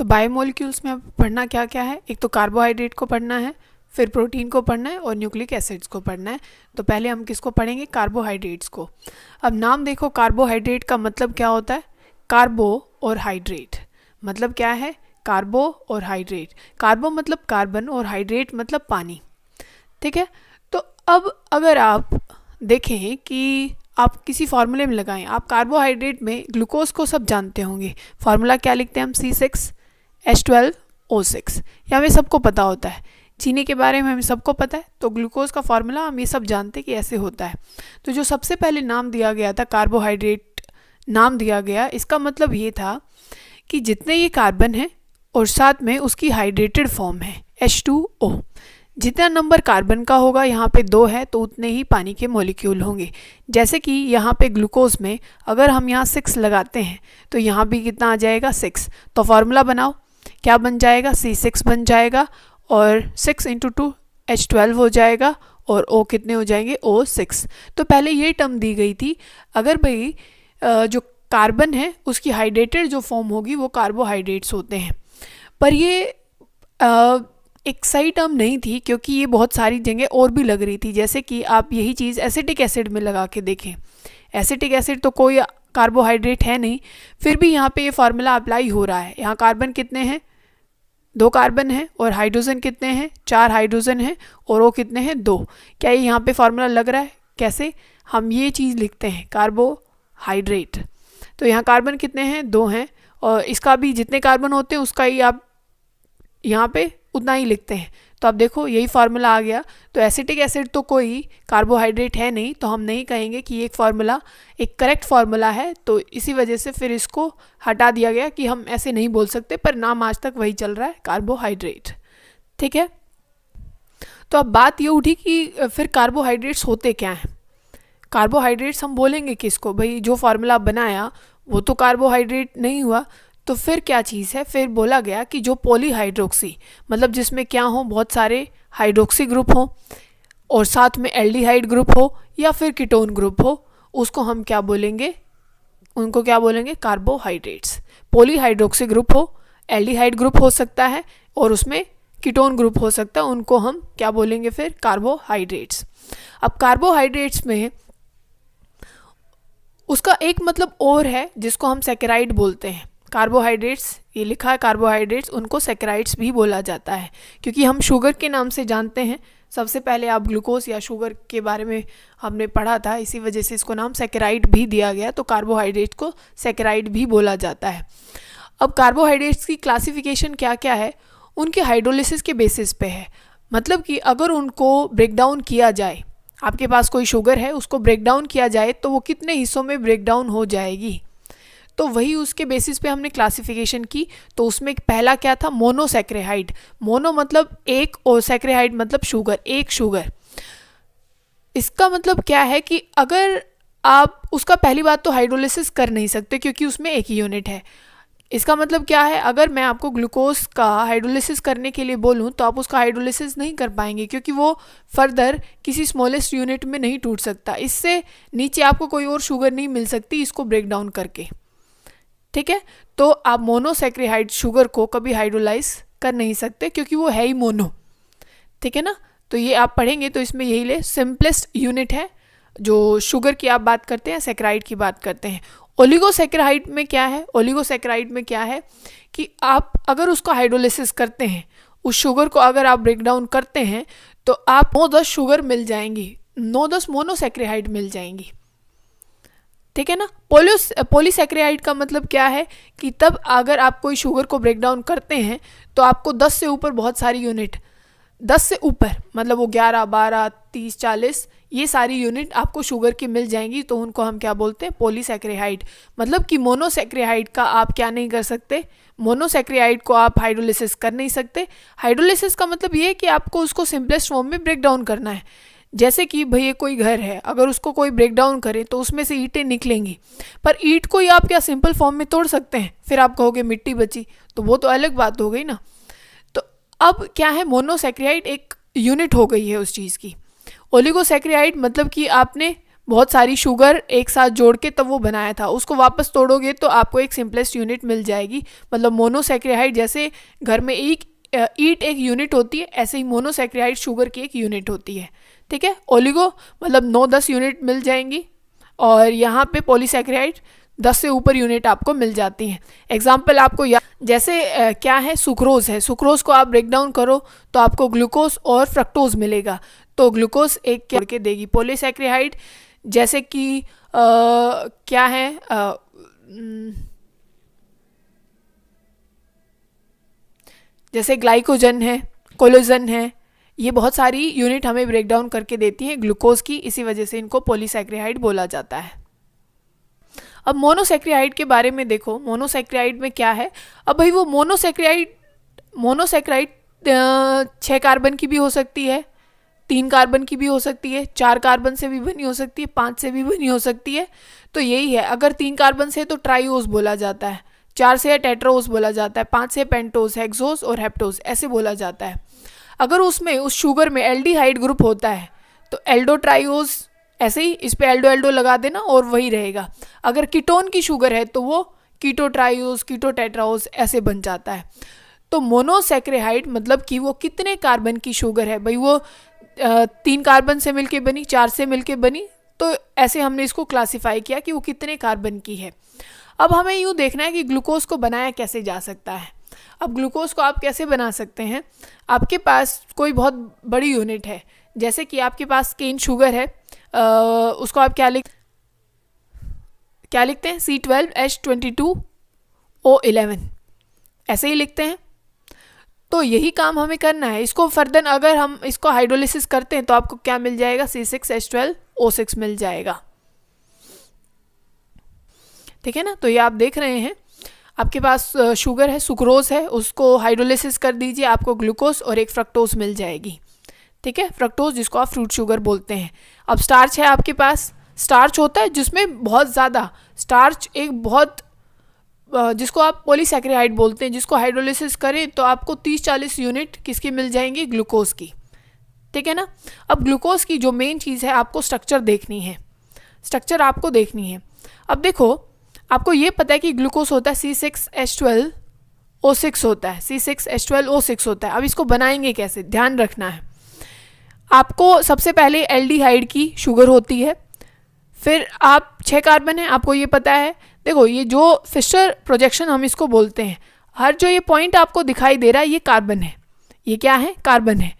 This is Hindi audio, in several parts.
तो बायोमोलिक्यूल्स में अब पढ़ना क्या क्या है, एक तो कार्बोहाइड्रेट को पढ़ना है, फिर प्रोटीन को पढ़ना है और न्यूक्लिक एसिड्स को पढ़ना है। तो पहले हम किसको पढ़ेंगे, कार्बोहाइड्रेट्स को। अब नाम देखो, कार्बोहाइड्रेट का मतलब क्या होता है, कार्बो और हाइड्रेट। मतलब क्या है, कार्बो और हाइड्रेट। कार्बो मतलब कार्बन और हाइड्रेट मतलब पानी। ठीक है, तो अब अगर आप देखें कि आप किसी फार्मूले में लगाएं, आप कार्बोहाइड्रेट में ग्लूकोज को सब जानते होंगे। फार्मूला क्या लिखते हैं हम, C6H12O6, ये हमें सबको पता होता है। चीनी के बारे में हमें सबको पता है, तो ग्लूकोज का फार्मूला हम ये सब जानते हैं कि ऐसे होता है। तो जो सबसे पहले नाम दिया गया था, कार्बोहाइड्रेट नाम दिया गया, इसका मतलब ये था कि जितने ये कार्बन है और साथ में उसकी हाइड्रेटेड फॉर्म है H2O, जितना नंबर कार्बन का होगा, यहाँ पे 2 है तो उतने ही पानी के मॉलिक्यूल होंगे। जैसे कि यहाँ पे ग्लूकोज में अगर हम यहाँ 6 लगाते हैं तो यहाँ भी कितना आ जाएगा, 6। तो फार्मूला बनाओ, क्या बन जाएगा, C6 बन जाएगा और 6 × 2 H12 हो जाएगा और O कितने हो जाएंगे, O6। तो पहले ये टर्म दी गई थी, अगर भाई जो कार्बन है उसकी हाइड्रेटेड जो फॉर्म होगी वो कार्बोहाइड्रेट्स होते हैं। पर ये एक सही टर्म नहीं थी, क्योंकि ये बहुत सारी जगह और भी लग रही थी। जैसे कि आप यही चीज़ एसिटिक एसिड में लगा के देखें, एसिटिक एसिड तो कोई कार्बोहाइड्रेट है नहीं, फिर भी यहाँ पे ये फार्मूला अप्लाई हो रहा है। यहाँ कार्बन कितने हैं, 2 कार्बन है, और हाइड्रोजन कितने हैं, 4 हाइड्रोजन है, और O कितने हैं, 2। क्या ये यहाँ पे फार्मूला लग रहा है, कैसे हम ये चीज़ लिखते हैं, कार्बोहाइड्रेट। तो यहाँ कार्बन कितने हैं, 2 हैं, और इसका भी जितने कार्बन होते हैं उसका ही आप यहाँ पे उतना ही लिखते हैं। तो आप देखो यही फार्मूला आ गया। तो एसिटिक एसिड तो कोई कार्बोहाइड्रेट है नहीं, तो हम नहीं कहेंगे कि ये एक फार्मूला एक करेक्ट फार्मूला है। तो इसी वजह से फिर इसको हटा दिया गया कि हम ऐसे नहीं बोल सकते, पर नाम आज तक वही चल रहा है, कार्बोहाइड्रेट। ठीक है, तो अब बात ये उठी कि फिर कार्बोहाइड्रेट्स होते क्या हैं। कार्बोहाइड्रेट्स हम बोलेंगे किसको, भाई जो फार्मूला बनाया वो तो कार्बोहाइड्रेट नहीं हुआ, तो फिर क्या चीज़ है। फिर बोला गया कि जो पॉलीहाइड्रोक्सी, मतलब जिसमें क्या हो, बहुत सारे हाइड्रोक्सी ग्रुप हो और साथ में एल्डिहाइड ग्रुप हो या फिर कीटोन ग्रुप हो, उसको हम क्या बोलेंगे, उनको क्या बोलेंगे, कार्बोहाइड्रेट्स। पॉलीहाइड्रोक्सी ग्रुप हो, एल्डिहाइड ग्रुप हो सकता है और उसमें कीटोन ग्रुप हो सकता है, उनको हम क्या बोलेंगे फिर, कार्बोहाइड्रेट्स। अब कार्बोहाइड्रेट्स में उसका एक मतलब और है जिसको हम सैकेराइड बोलते हैं। कार्बोहाइड्रेट्स, ये लिखा है कार्बोहाइड्रेट्स, उनको सैकेराइड्स भी बोला जाता है, क्योंकि हम शुगर के नाम से जानते हैं। सबसे पहले आप ग्लूकोज या शुगर के बारे में हमने पढ़ा था, इसी वजह से इसको नाम सैकेराइड भी दिया गया। तो कार्बोहाइड्रेट को सैकेराइड भी बोला जाता है। अब कार्बोहाइड्रेट्स की क्लासिफिकेशन क्या क्या है, उनके हाइड्रोलिसिस के बेसिस पे है। मतलब कि अगर उनको ब्रेक डाउन किया जाए, आपके पास कोई शुगर है, उसको ब्रेक डाउन किया जाए तो वो कितने हिस्सों में ब्रेक डाउन हो जाएगी, तो वही उसके बेसिस पे हमने क्लासिफिकेशन की। तो उसमें पहला क्या था, मोनोसैक्राइड। मोनो मतलब एक और सैक्राइड मतलब शुगर, एक शुगर। इसका मतलब क्या है कि अगर आप उसका, पहली बात तो हाइड्रोलिसिस कर नहीं सकते क्योंकि उसमें एक ही यूनिट है। इसका मतलब क्या है, अगर मैं आपको ग्लूकोज का हाइड्रोलिसिस करने के लिए बोलूं तो आप उसका हाइड्रोलिसिस नहीं कर पाएंगे, क्योंकि वो फर्दर किसी स्मॉलेस्ट यूनिट में नहीं टूट सकता। इससे नीचे आपको कोई और शुगर नहीं मिल सकती इसको ब्रेक डाउन करके। ठीक है, तो आप मोनोसैक्राइड शुगर को कभी हाइड्रोलाइज कर नहीं सकते क्योंकि वो है ही मोनो। ठीक है ना, तो ये आप पढ़ेंगे तो इसमें यही ले, सिंपलेस्ट यूनिट है जो शुगर की आप बात करते हैं, सैक्राइड की बात करते हैं। ओलिगोसैक्राइड में क्या है, ओलिगोसैक्राइड में क्या है कि आप अगर उसको हाइड्रोलिसिस करते हैं, उस शुगर को अगर आप ब्रेक डाउन करते हैं तो आप 9-10 शुगर मिल जाएंगी, 9-10 मोनोसैक्राइड मिल जाएंगी। ठीक है ना। पॉलीसैक्राइड का मतलब क्या है कि तब अगर आप कोई शुगर को ब्रेक डाउन करते हैं तो आपको 10 से ऊपर बहुत सारी यूनिट, 10 से ऊपर मतलब वो 11, 12, 30, 40 ये सारी यूनिट आपको शुगर की मिल जाएंगी, तो उनको हम क्या बोलते हैं, पॉलीसैक्राइड। मतलब कि मोनोसैक्राइड का आप क्या नहीं कर सकते, मोनोसैक्राइड को आप हाइड्रोलिसिस कर नहीं सकते। हाइड्रोलिसिस का मतलब ये है कि आपको उसको सिंपलेस्ट फॉर्म में ब्रेक डाउन करना है। जैसे कि भैया कोई घर है, अगर उसको कोई ब्रेक डाउन करे तो उसमें से ईंटें निकलेंगी, पर ईंट को ही आप क्या सिंपल फॉर्म में तोड़ सकते हैं, फिर आप कहोगे मिट्टी बची, तो वो तो अलग बात हो गई ना। तो अब क्या है, मोनोसैक्राइड एक यूनिट हो गई है उस चीज़ की। ओलिगोसैक्राइड मतलब कि आपने बहुत सारी शुगर एक साथ जोड़ के तब वो बनाया था, उसको वापस तोड़ोगे तो आपको एक सिंपलेस्ट यूनिट मिल जाएगी। मतलब मोनोसैकेराइड जैसे घर में एक ईट एक यूनिट होती है, ऐसे ही मोनोसैकेराइड शुगर की एक यूनिट होती है। ठीक है, ओलिगो मतलब 9-10 यूनिट मिल जाएंगी, और यहाँ पे पॉलीसैकेराइड 10 से ऊपर यूनिट आपको मिल जाती हैं। एग्जाम्पल आपको जैसे क्या है, सुक्रोज है, सुक्रोज को आप ब्रेक डाउन करो तो आपको ग्लूकोज और फ्रक्टोज मिलेगा। तो ग्लूकोज एक क्या के देगी पॉलीसैकेराइड, जैसे कि क्या है जैसे ग्लाइकोजन है, कोलेजन है, ये बहुत सारी यूनिट हमें ब्रेक डाउन करके देती हैं ग्लूकोज की, इसी वजह से इनको पॉलीसैकेराइड बोला जाता है। अब मोनोसैकेराइड के बारे में देखो, मोनोसैकेराइड में क्या है। अब भाई वो मोनोसैकेराइड 6 कार्बन की भी हो सकती है, 3 कार्बन की भी हो सकती है, 4 कार्बन से भी बनी हो सकती है, 5 से भी बनी हो सकती है। तो यही है, अगर 3 कार्बन से तो ट्राइओस बोला जाता है, 4 से टेट्राओस बोला जाता है, 5 से पेंटोस, हेक्सोस और हेप्टोस ऐसे बोला जाता है। अगर उसमें उस शुगर में एल्डिहाइड ग्रुप होता है तो एल्डोट्राइओस, ऐसे ही इस पे एल्डो एल्डो लगा देना और वही रहेगा। अगर कीटोन की शुगर है तो वो कीटोट्राइओस, कीटोटेट्राओस ऐसे बन जाता है। तो मोनोसैकेराइड मतलब कि वो कितने कार्बन की शुगर है, भाई वो 3 कार्बन से मिलके बनी, 4 से मिलके बनी, तो ऐसे हमने इसको क्लासिफाई किया कि वो कितने कार्बन की है। अब हमें यूँ देखना है कि ग्लूकोज को बनाया कैसे जा सकता है। अब ग्लूकोज को आप कैसे बना सकते हैं, आपके पास कोई बहुत बड़ी यूनिट है, जैसे कि आपके पास केन शुगर है, उसको आप क्या लिखते हैं, C12H22O11 ऐसे ही लिखते हैं। तो यही काम हमें करना है। इसको फर्दर अगर हम इसको हाइड्रोलिसिस करते हैं तो आपको क्या मिल जाएगा, C6H12O6 मिल जाएगा। ठीक है ना, तो ये आप देख रहे हैं आपके पास शुगर है, सुक्रोज है, उसको हाइड्रोलिसिस कर दीजिए, आपको ग्लूकोज और एक फ्रक्टोज मिल जाएगी। ठीक है, फ्रक्टोज जिसको आप फ्रूट शुगर बोलते हैं। अब स्टार्च है आपके पास, स्टार्च होता है जिसमें बहुत ज़्यादा स्टार्च, एक बहुत जिसको आप पॉलीसैकेराइड बोलते हैं, जिसको हाइड्रोलिसिस करें तो आपको 30-40 यूनिट किसकी मिल जाएंगी, ग्लूकोज की। ठीक है ना। अब ग्लूकोज की जो मेन चीज़ है, आपको स्ट्रक्चर देखनी है, स्ट्रक्चर आपको देखनी है। अब देखो, आपको ये पता है कि ग्लूकोज होता है C6H12O6 होता है, C6H12O6 होता है। अब इसको बनाएंगे कैसे, ध्यान रखना है। आपको सबसे पहले एल्डिहाइड की शुगर होती है, फिर आप 6 कार्बन है, आपको ये पता है। देखो, ये जो फिशर प्रोजेक्शन हम इसको बोलते हैं, हर जो ये पॉइंट आपको दिखाई दे रहा है ये कार्बन है, ये क्या है, कार्बन है।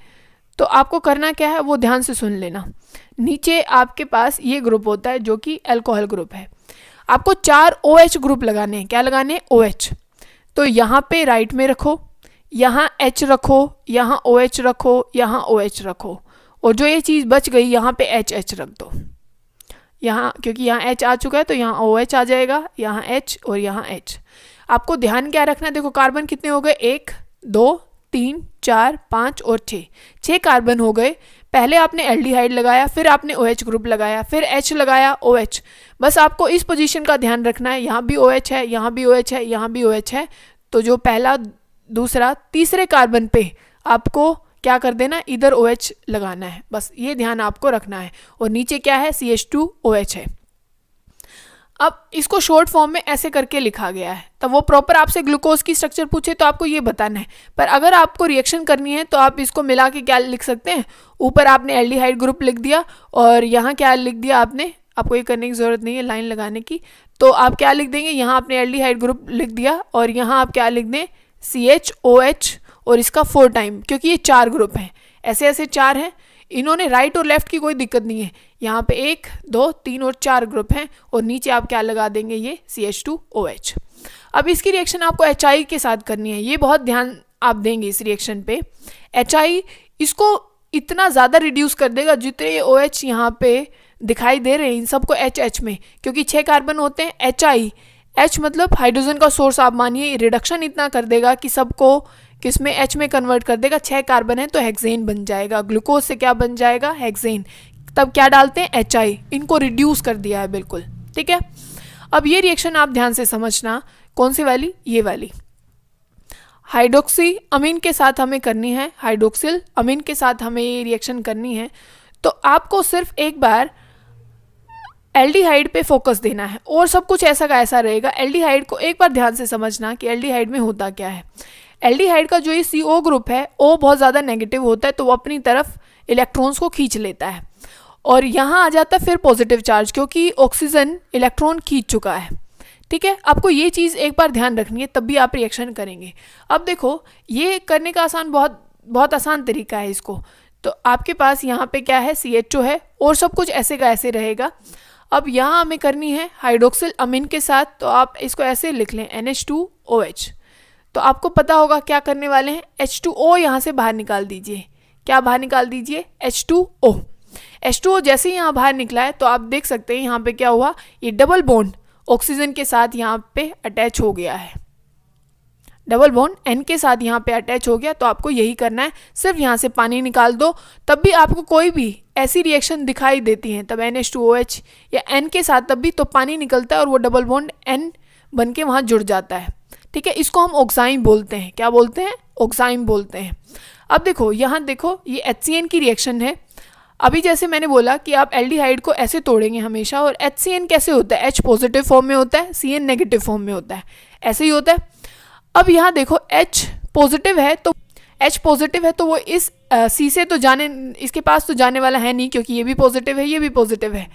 तो आपको करना क्या है वो ध्यान से सुन लेना। नीचे आपके पास ये ग्रुप होता है जो कि अल्कोहल ग्रुप है। आपको 4 OH ग्रुप लगाने हैं, क्या लगाने हैं, OH। तो यहाँ पे राइट में रखो, यहाँ H रखो, यहाँ OH रखो, यहाँ OH रखो, और जो ये चीज़ बच गई यहाँ पे HH रख दो। यहाँ क्योंकि यहाँ H आ चुका है तो यहाँ OH आ जाएगा, यहाँ H और यहाँ H। आपको ध्यान क्या रखना है, देखो कार्बन कितने हो गए, 1 2 3 4 5 और 6 कार्बन हो गए। पहले आपने एल्डिहाइड लगाया, फिर आपने OH ग्रुप लगाया, फिर H लगाया, OH। बस आपको इस पोजीशन का ध्यान रखना है, यहाँ भी OH है, यहाँ भी OH है, यहाँ भी OH है। तो जो पहला, दूसरा, तीसरे कार्बन पे आपको क्या कर देना, इधर OH लगाना है, बस ये ध्यान आपको रखना है। और नीचे क्या है, CH2OH है। अब इसको शॉर्ट फॉर्म में ऐसे करके लिखा गया है। तब वो प्रॉपर आपसे ग्लूकोज की स्ट्रक्चर पूछे तो आपको ये बताना है। पर अगर आपको रिएक्शन करनी है तो आप इसको मिला के क्या लिख सकते हैं, ऊपर आपने एल्डिहाइड ग्रुप लिख दिया और यहाँ क्या लिख दिया आपने, आपको ये करने की ज़रूरत नहीं है लाइन लगाने की। तो आप क्या लिख देंगे, यहाँ आपने एल्डिहाइड ग्रुप लिख दिया और यहाँ आप क्या लिख दें, CHOH और इसका 4 टाइम, क्योंकि ये 4 ग्रुप हैं, ऐसे ऐसे 4 हैं। इन्होंने राइट और लेफ्ट की कोई दिक्कत नहीं है, यहाँ पे 1 2 3 और 4 ग्रुप हैं और नीचे आप क्या लगा देंगे, ये CH2OH। अब इसकी रिएक्शन आपको HI के साथ करनी है, ये बहुत ध्यान आप देंगे इस रिएक्शन पे। HI इसको इतना ज़्यादा रिड्यूस कर देगा, जितने ये OH यहाँ पे दिखाई दे रहे हैं इन सबको HH में, क्योंकि 6 कार्बन होते हैं। HI, H मतलब हाइड्रोजन का सोर्स आप मानिए, रिडक्शन इतना कर देगा कि सबको किस में, H में कन्वर्ट कर देगा। 6 कार्बन है तो हेक्सेन बन जाएगा, ग्लूकोज से क्या बन जाएगा, हेक्सेन। तब क्या डालते हैं, HI, इनको रिड्यूस कर दिया है बिल्कुल। ठीक है, अब ये रिएक्शन आप ध्यान से समझना, कौन सी वाली, ये वाली। हाइड्रोक्सी अमीन के साथ हमें करनी है, हाइड्रोक्सिल अमीन के साथ हमें ये रिएक्शन करनी है। तो आपको सिर्फ एक बार एल्डिहाइड पे फोकस देना है और सब कुछ ऐसा का ऐसा रहेगा। एल्डिहाइड को एक बार ध्यान से समझना कि एल्डिहाइड में होता क्या है। एल्डिहाइड का जो ये CO ग्रुप है O बहुत ज़्यादा नेगेटिव होता है, तो वो अपनी तरफ इलेक्ट्रॉन्स को खींच लेता है और यहाँ आ जाता है फिर पॉजिटिव चार्ज, क्योंकि ऑक्सीजन इलेक्ट्रॉन खींच चुका है। ठीक है, आपको ये चीज़ एक बार ध्यान रखनी है, तब भी आप रिएक्शन करेंगे। अब देखो ये करने का बहुत आसान तरीका है इसको। तो आपके पास यहाँ पे क्या है, CH2 है और सब कुछ ऐसे का ऐसे रहेगा। अब यहाँ हमें करनी है हाइड्रोक्सिल अमीन के साथ, तो आप इसको ऐसे लिख लें NH2OH। तो आपको पता होगा क्या करने वाले हैं, H2O यहाँ से बाहर निकाल दीजिए। क्या बाहर निकाल दीजिए, H2O। H2O जैसे ही यहाँ बाहर निकला है तो आप देख सकते हैं यहाँ पे क्या हुआ, ये डबल बॉन्ड ऑक्सीजन के साथ यहाँ पे अटैच हो गया है, डबल बॉन्ड N के साथ यहाँ पे अटैच हो गया। तो आपको यही करना है, सिर्फ यहाँ से पानी निकाल दो। तब भी आपको कोई भी ऐसी रिएक्शन दिखाई देती है, तब NH2OH या N के साथ तब भी तो पानी निकलता है और वो डबल बॉन्ड N बन के वहाँ जुड़ जाता है। ठीक है, इसको हम ऑक्साइम बोलते हैं। क्या बोलते हैं, ऑक्साइम बोलते हैं। अब देखो यहाँ देखो ये HCN की रिएक्शन है। अभी जैसे मैंने बोला कि आप एल्डिहाइड को ऐसे तोड़ेंगे हमेशा, और HCN कैसे होता है, H पॉजिटिव फॉर्म में होता है, CN नेगेटिव फॉर्म में होता है, ऐसे ही होता है। अब यहाँ देखो H पॉजिटिव है, तो H पॉजिटिव है तो वो इस C से तो इसके पास तो जाने वाला है नहीं, क्योंकि ये भी पॉजिटिव है, ये भी पॉजिटिव है।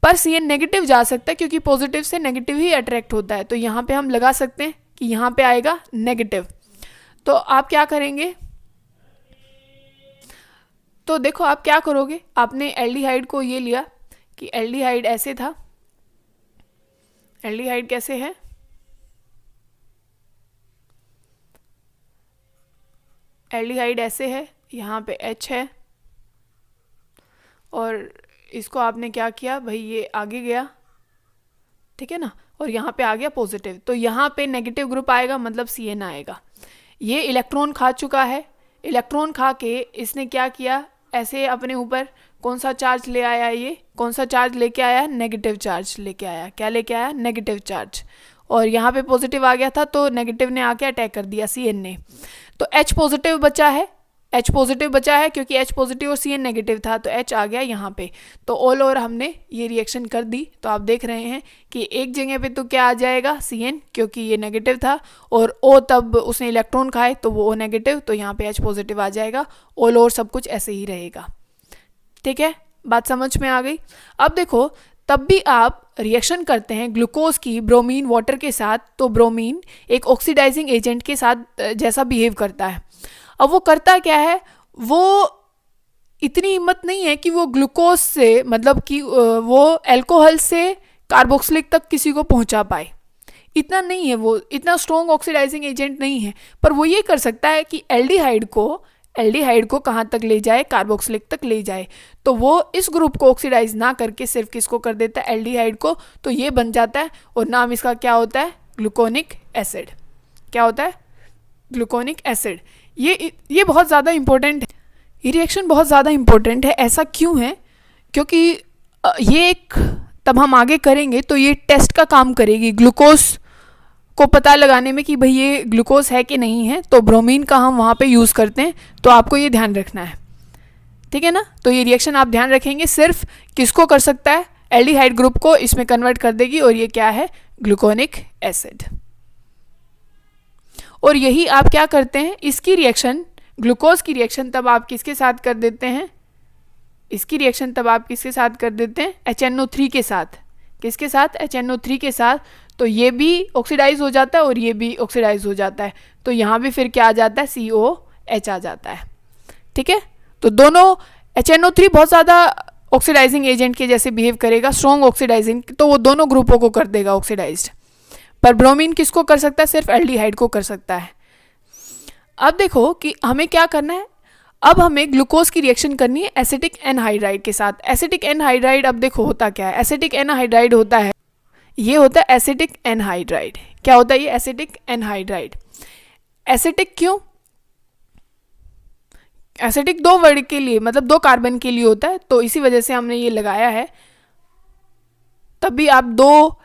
पर CN नेगेटिव जा सकता है, क्योंकि पॉजिटिव से नेगेटिव ही अट्रैक्ट होता है। तो यहाँ पे हम लगा सकते हैं कि यहाँ पे आएगा नेगेटिव। तो आप क्या करेंगे, तो देखो आप क्या करोगे, आपने एल्डिहाइड को ये लिया कि एल्डिहाइड ऐसे था, एल्डिहाइड कैसे है, एल्डिहाइड ऐसे है, यहाँ पे H है और इसको आपने क्या किया भाई, ये आगे गया, ठीक है ना, और यहाँ पे आ गया पॉजिटिव। तो यहाँ पे नेगेटिव ग्रुप आएगा, मतलब CN आएगा। ये इलेक्ट्रॉन खा चुका है, इलेक्ट्रॉन खा के इसने क्या किया, ऐसे अपने ऊपर कौन सा चार्ज ले आया, ये कौन सा चार्ज लेके आया, नेगेटिव चार्ज लेके आया। क्या लेके आया, नेगेटिव चार्ज। और यहाँ पे पॉजिटिव आ गया था तो नेगेटिव ने आके अटैक कर दिया CN ने। तो H पॉजिटिव बचा है, H पॉजिटिव बचा है, क्योंकि H पॉजिटिव और CN नेगेटिव था, तो H आ गया यहाँ पे। तो ऑल ओवर हमने ये रिएक्शन कर दी। तो आप देख रहे हैं कि एक जगह पे तो क्या आ जाएगा, CN, क्योंकि ये नेगेटिव था, और O तब उसने इलेक्ट्रॉन खाए तो वो O नेगेटिव, तो यहाँ पे H पॉजिटिव आ जाएगा। ऑल ओवर सब कुछ ऐसे ही रहेगा। ठीक है, बात समझ में आ गई। अब देखो तब भी आप रिएक्शन करते हैं ग्लूकोज की ब्रोमीन वाटर के साथ, तो ब्रोमीन एक ऑक्सीडाइजिंग एजेंट के साथ जैसा बिहेव करता है। अब वो करता क्या है, वो इतनी हिम्मत नहीं है कि वो ग्लूकोज से, मतलब कि वो अल्कोहल से कार्बोक्सिलिक तक किसी को पहुंचा पाए, इतना नहीं है, वो इतना स्ट्रॉन्ग ऑक्सीडाइजिंग एजेंट नहीं है। पर वो ये कर सकता है कि एल्डिहाइड को कहाँ तक ले जाए, कार्बोक्सिलिक तक ले जाए। तो वो इस ग्रुप को ऑक्सीडाइज ना करके सिर्फ किसको कर देता है, एल्डिहाइड को। तो ये बन जाता है, और नाम इसका क्या होता है, ग्लूकोनिक एसिड। क्या होता है, ग्लूकोनिक एसिड। ये बहुत ज़्यादा इंपॉर्टेंट है, ये रिएक्शन बहुत ज़्यादा इंपॉर्टेंट है। ऐसा क्यों है, क्योंकि ये एक, तब हम आगे करेंगे तो ये टेस्ट का काम करेगी ग्लूकोज को पता लगाने में कि भाई ये ग्लूकोज है कि नहीं है। तो ब्रोमीन का हम वहाँ पे यूज़ करते हैं, तो आपको ये ध्यान रखना है, ठीक है ना। तो ये रिएक्शन आप ध्यान रखेंगे, सिर्फ किसको कर सकता है, एल्डिहाइड ग्रुप को इसमें कन्वर्ट कर देगी, और ये क्या है, ग्लूकोनिक एसिड। और यही आप क्या करते हैं, इसकी रिएक्शन, ग्लूकोज की रिएक्शन तब आप किसके साथ कर देते हैं, इसकी रिएक्शन तब आप किसके साथ कर देते हैं, HNO3 के साथ। किसके साथ, HNO3 के साथ। तो ये भी ऑक्सीडाइज हो जाता है और ये भी ऑक्सीडाइज हो जाता है। तो यहाँ भी फिर क्या आ जाता है, COH आ जाता है। ठीक है, तो दोनों HNO3 बहुत ज़्यादा ऑक्सीडाइजिंग एजेंट के जैसे बिहेव करेगा, स्ट्रॉन्ग ऑक्सीडाइजिंग, तो वो दोनों ग्रुपों को कर देगा ऑक्सीडाइज्ड। पर ब्रोमीन किसको कर सकता है, सिर्फ एल्डिहाइड को कर सकता है। अब देखो कि हमें क्या करना है, अब हमें ग्लूकोज की रिएक्शन करनी है एसिटिक एनहाइड्राइड के साथ। एसिटिक एनहाइड्राइड, अब देखो होता क्या है, एसिटिक एनहाइड्राइड होता है, ये होता है एसिटिक एनहाइड्राइड। क्या होता है ये, एसिटिक एनहाइड्राइड। एसिटिक क्यों, एसिटिक दो वर्ड के लिए, मतलब दो कार्बन के लिए होता है, तो इसी वजह से हमने ये लगाया है। तभी आप दो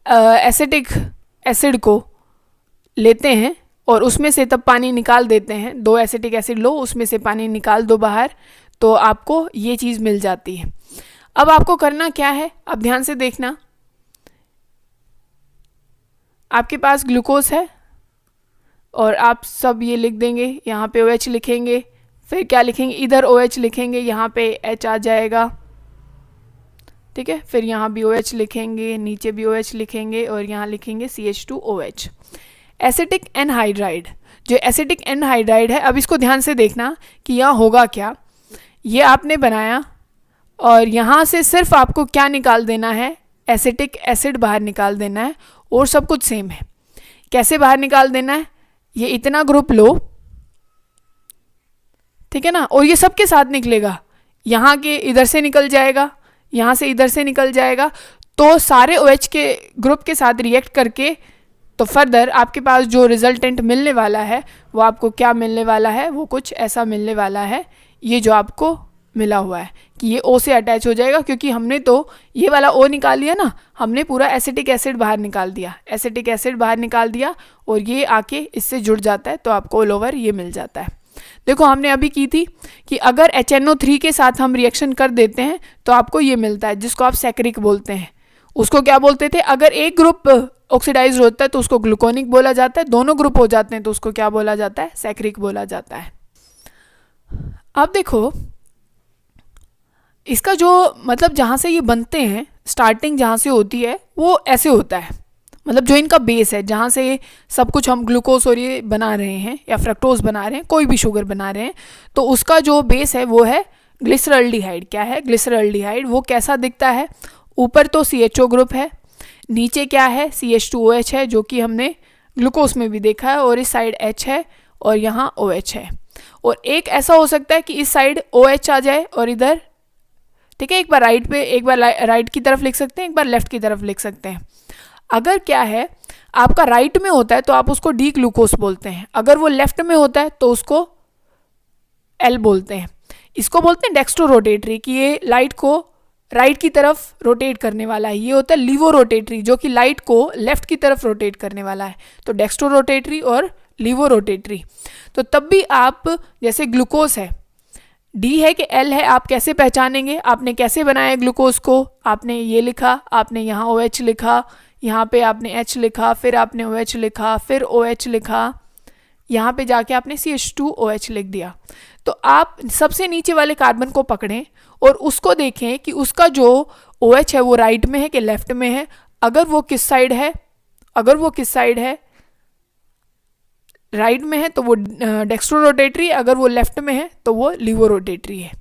एसिटिक एसिड को लेते हैं और उसमें से तब पानी निकाल देते हैं। दो एसिटिक एसिड लो, उसमें से पानी निकाल दो बाहर, तो आपको ये चीज़ मिल जाती है। अब आपको करना क्या है, अब ध्यान से देखना, आपके पास ग्लूकोज है और आप सब ये लिख देंगे, यहाँ पे OH लिखेंगे, फिर क्या लिखेंगे, इधर OH लिखेंगे, यहाँ पे H आ जाएगा, ठीक है, फिर यहाँ भी OH लिखेंगे, नीचे भी OH लिखेंगे और यहाँ लिखेंगे CH2OH। एसिटिक एनहाइड्राइड, जो एसिटिक एनहाइड्राइड है, अब इसको ध्यान से देखना कि यहाँ होगा क्या। ये आपने बनाया और यहाँ से सिर्फ आपको क्या निकाल देना है, एसिटिक एसिड बाहर निकाल देना है और सब कुछ सेम है। कैसे बाहर निकाल देना है, ये इतना ग्रुप लो, ठीक है ना, और ये सबके साथ निकलेगा, यहाँ के इधर से निकल जाएगा, यहाँ से इधर से निकल जाएगा, तो सारे OH के ग्रुप के साथ रिएक्ट करके तो फर्दर आपके पास जो रिजल्टेंट मिलने वाला है वो आपको क्या मिलने वाला है, वो कुछ ऐसा मिलने वाला है, ये जो आपको मिला हुआ है कि ये O से अटैच हो जाएगा, क्योंकि हमने तो ये वाला O निकाल लिया ना, हमने पूरा एसिटिक एसिड बाहर निकाल दिया, एसिटिक एसिड बाहर निकाल दिया और ये आके इससे जुड़ जाता है, तो आपको ऑल ओवर ये मिल जाता है। देखो हमने अभी की थी कि अगर HNO3 के साथ हम रिएक्शन कर देते हैं तो आपको ये मिलता है, जिसको आप सैकरिक बोलते हैं। उसको क्या बोलते थे, अगर एक ग्रुप ऑक्सीडाइज होता है तो उसको ग्लूकोनिक बोला जाता है, दोनों ग्रुप हो जाते हैं तो उसको क्या बोला जाता है, सैकरिक बोला जाता है। अब देखो इसका जो मतलब जहाँ से ये बनते हैं, स्टार्टिंग जहाँ से होती है वो ऐसे होता है, मतलब जो इनका बेस है, जहाँ से सब कुछ हम ग्लूकोज और ये बना रहे हैं या फ्रक्टोज बना रहे हैं, कोई भी शुगर बना रहे हैं, तो उसका जो बेस है वो है ग्लिसरॉल्डिहाइड। क्या है ग्लिसरॉल्डिहाइड, वो कैसा दिखता है, ऊपर तो CHO ग्रुप है, नीचे क्या है CH2OH है, जो कि हमने ग्लूकोज में भी देखा है, और इस साइड H है और यहाँ OH है। और एक ऐसा हो सकता है कि इस साइड OH आ जाए और इधर, ठीक है, एक बार राइट पे, एक बार राइट की तरफ लिख सकते हैं, एक बार लेफ्ट की तरफ लिख सकते हैं। अगर क्या है आपका राइट में होता है तो आप उसको डी ग्लूकोज बोलते हैं, अगर वो लेफ्ट में होता है तो उसको L बोलते हैं। इसको बोलते हैं डेक्स्ट्रो रोटेटरी, कि ये लाइट को राइट की तरफ रोटेट करने वाला है। ये होता है लीवो रोटेटरी, जो कि लाइट को लेफ्ट की तरफ रोटेट करने वाला है। तो डेक्स्ट्रो रोटेटरी और लीवो रोटेटरी। तो तब भी आप जैसे ग्लूकोज है, डी है कि एल है, आप कैसे पहचानेंगे, आपने कैसे बनाया ग्लूकोज को, आपने ये लिखा, आपने यहाँ OH लिखा, यहाँ पे आपने H लिखा, फिर आपने OH लिखा, फिर OH लिखा, यहाँ पे जाके आपने CH2OH लिख दिया। तो आप सबसे नीचे वाले कार्बन को पकड़ें और उसको देखें कि उसका जो OH है वो राइट में है कि लेफ्ट में है, अगर वो किस साइड है, अगर वो किस साइड है, राइट में है तो वो डेक्स्ट्रो रोटेटरी, अगर वो लेफ्ट में है तो वो लीवो रोटेटरी है।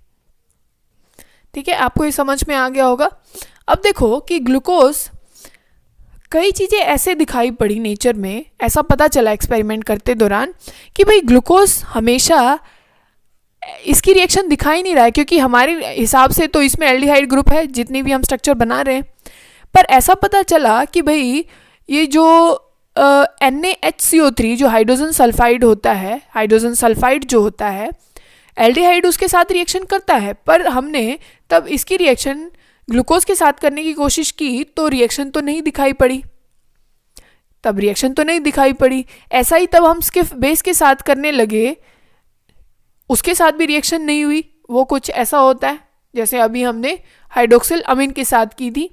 ठीक है, आपको ये समझ में आ गया होगा। अब देखो कि ग्लूकोज, कई चीज़ें ऐसे दिखाई पड़ी नेचर में, ऐसा पता चला एक्सपेरिमेंट करते दौरान कि भाई ग्लूकोज हमेशा इसकी रिएक्शन दिखाई नहीं रहा है, क्योंकि हमारे हिसाब से तो इसमें एल्डिहाइड ग्रुप है जितनी भी हम स्ट्रक्चर बना रहे हैं, पर ऐसा पता चला कि भाई ये जो NaHCO3 जो हाइड्रोजन सल्फाइड होता है, हाइड्रोजन सल्फाइड जो होता है, एल्डिहाइड उसके साथ रिएक्शन करता है, पर हमने तब इसकी रिएक्शन ग्लूकोज के साथ करने की कोशिश की तो रिएक्शन तो नहीं दिखाई पड़ी, तब रिएक्शन तो नहीं दिखाई पड़ी। ऐसा ही तब हम स्किफ बेस के साथ करने लगे, उसके साथ भी रिएक्शन नहीं हुई। वो कुछ ऐसा होता है जैसे अभी हमने हाइड्रोक्सिल अमीन के साथ की थी,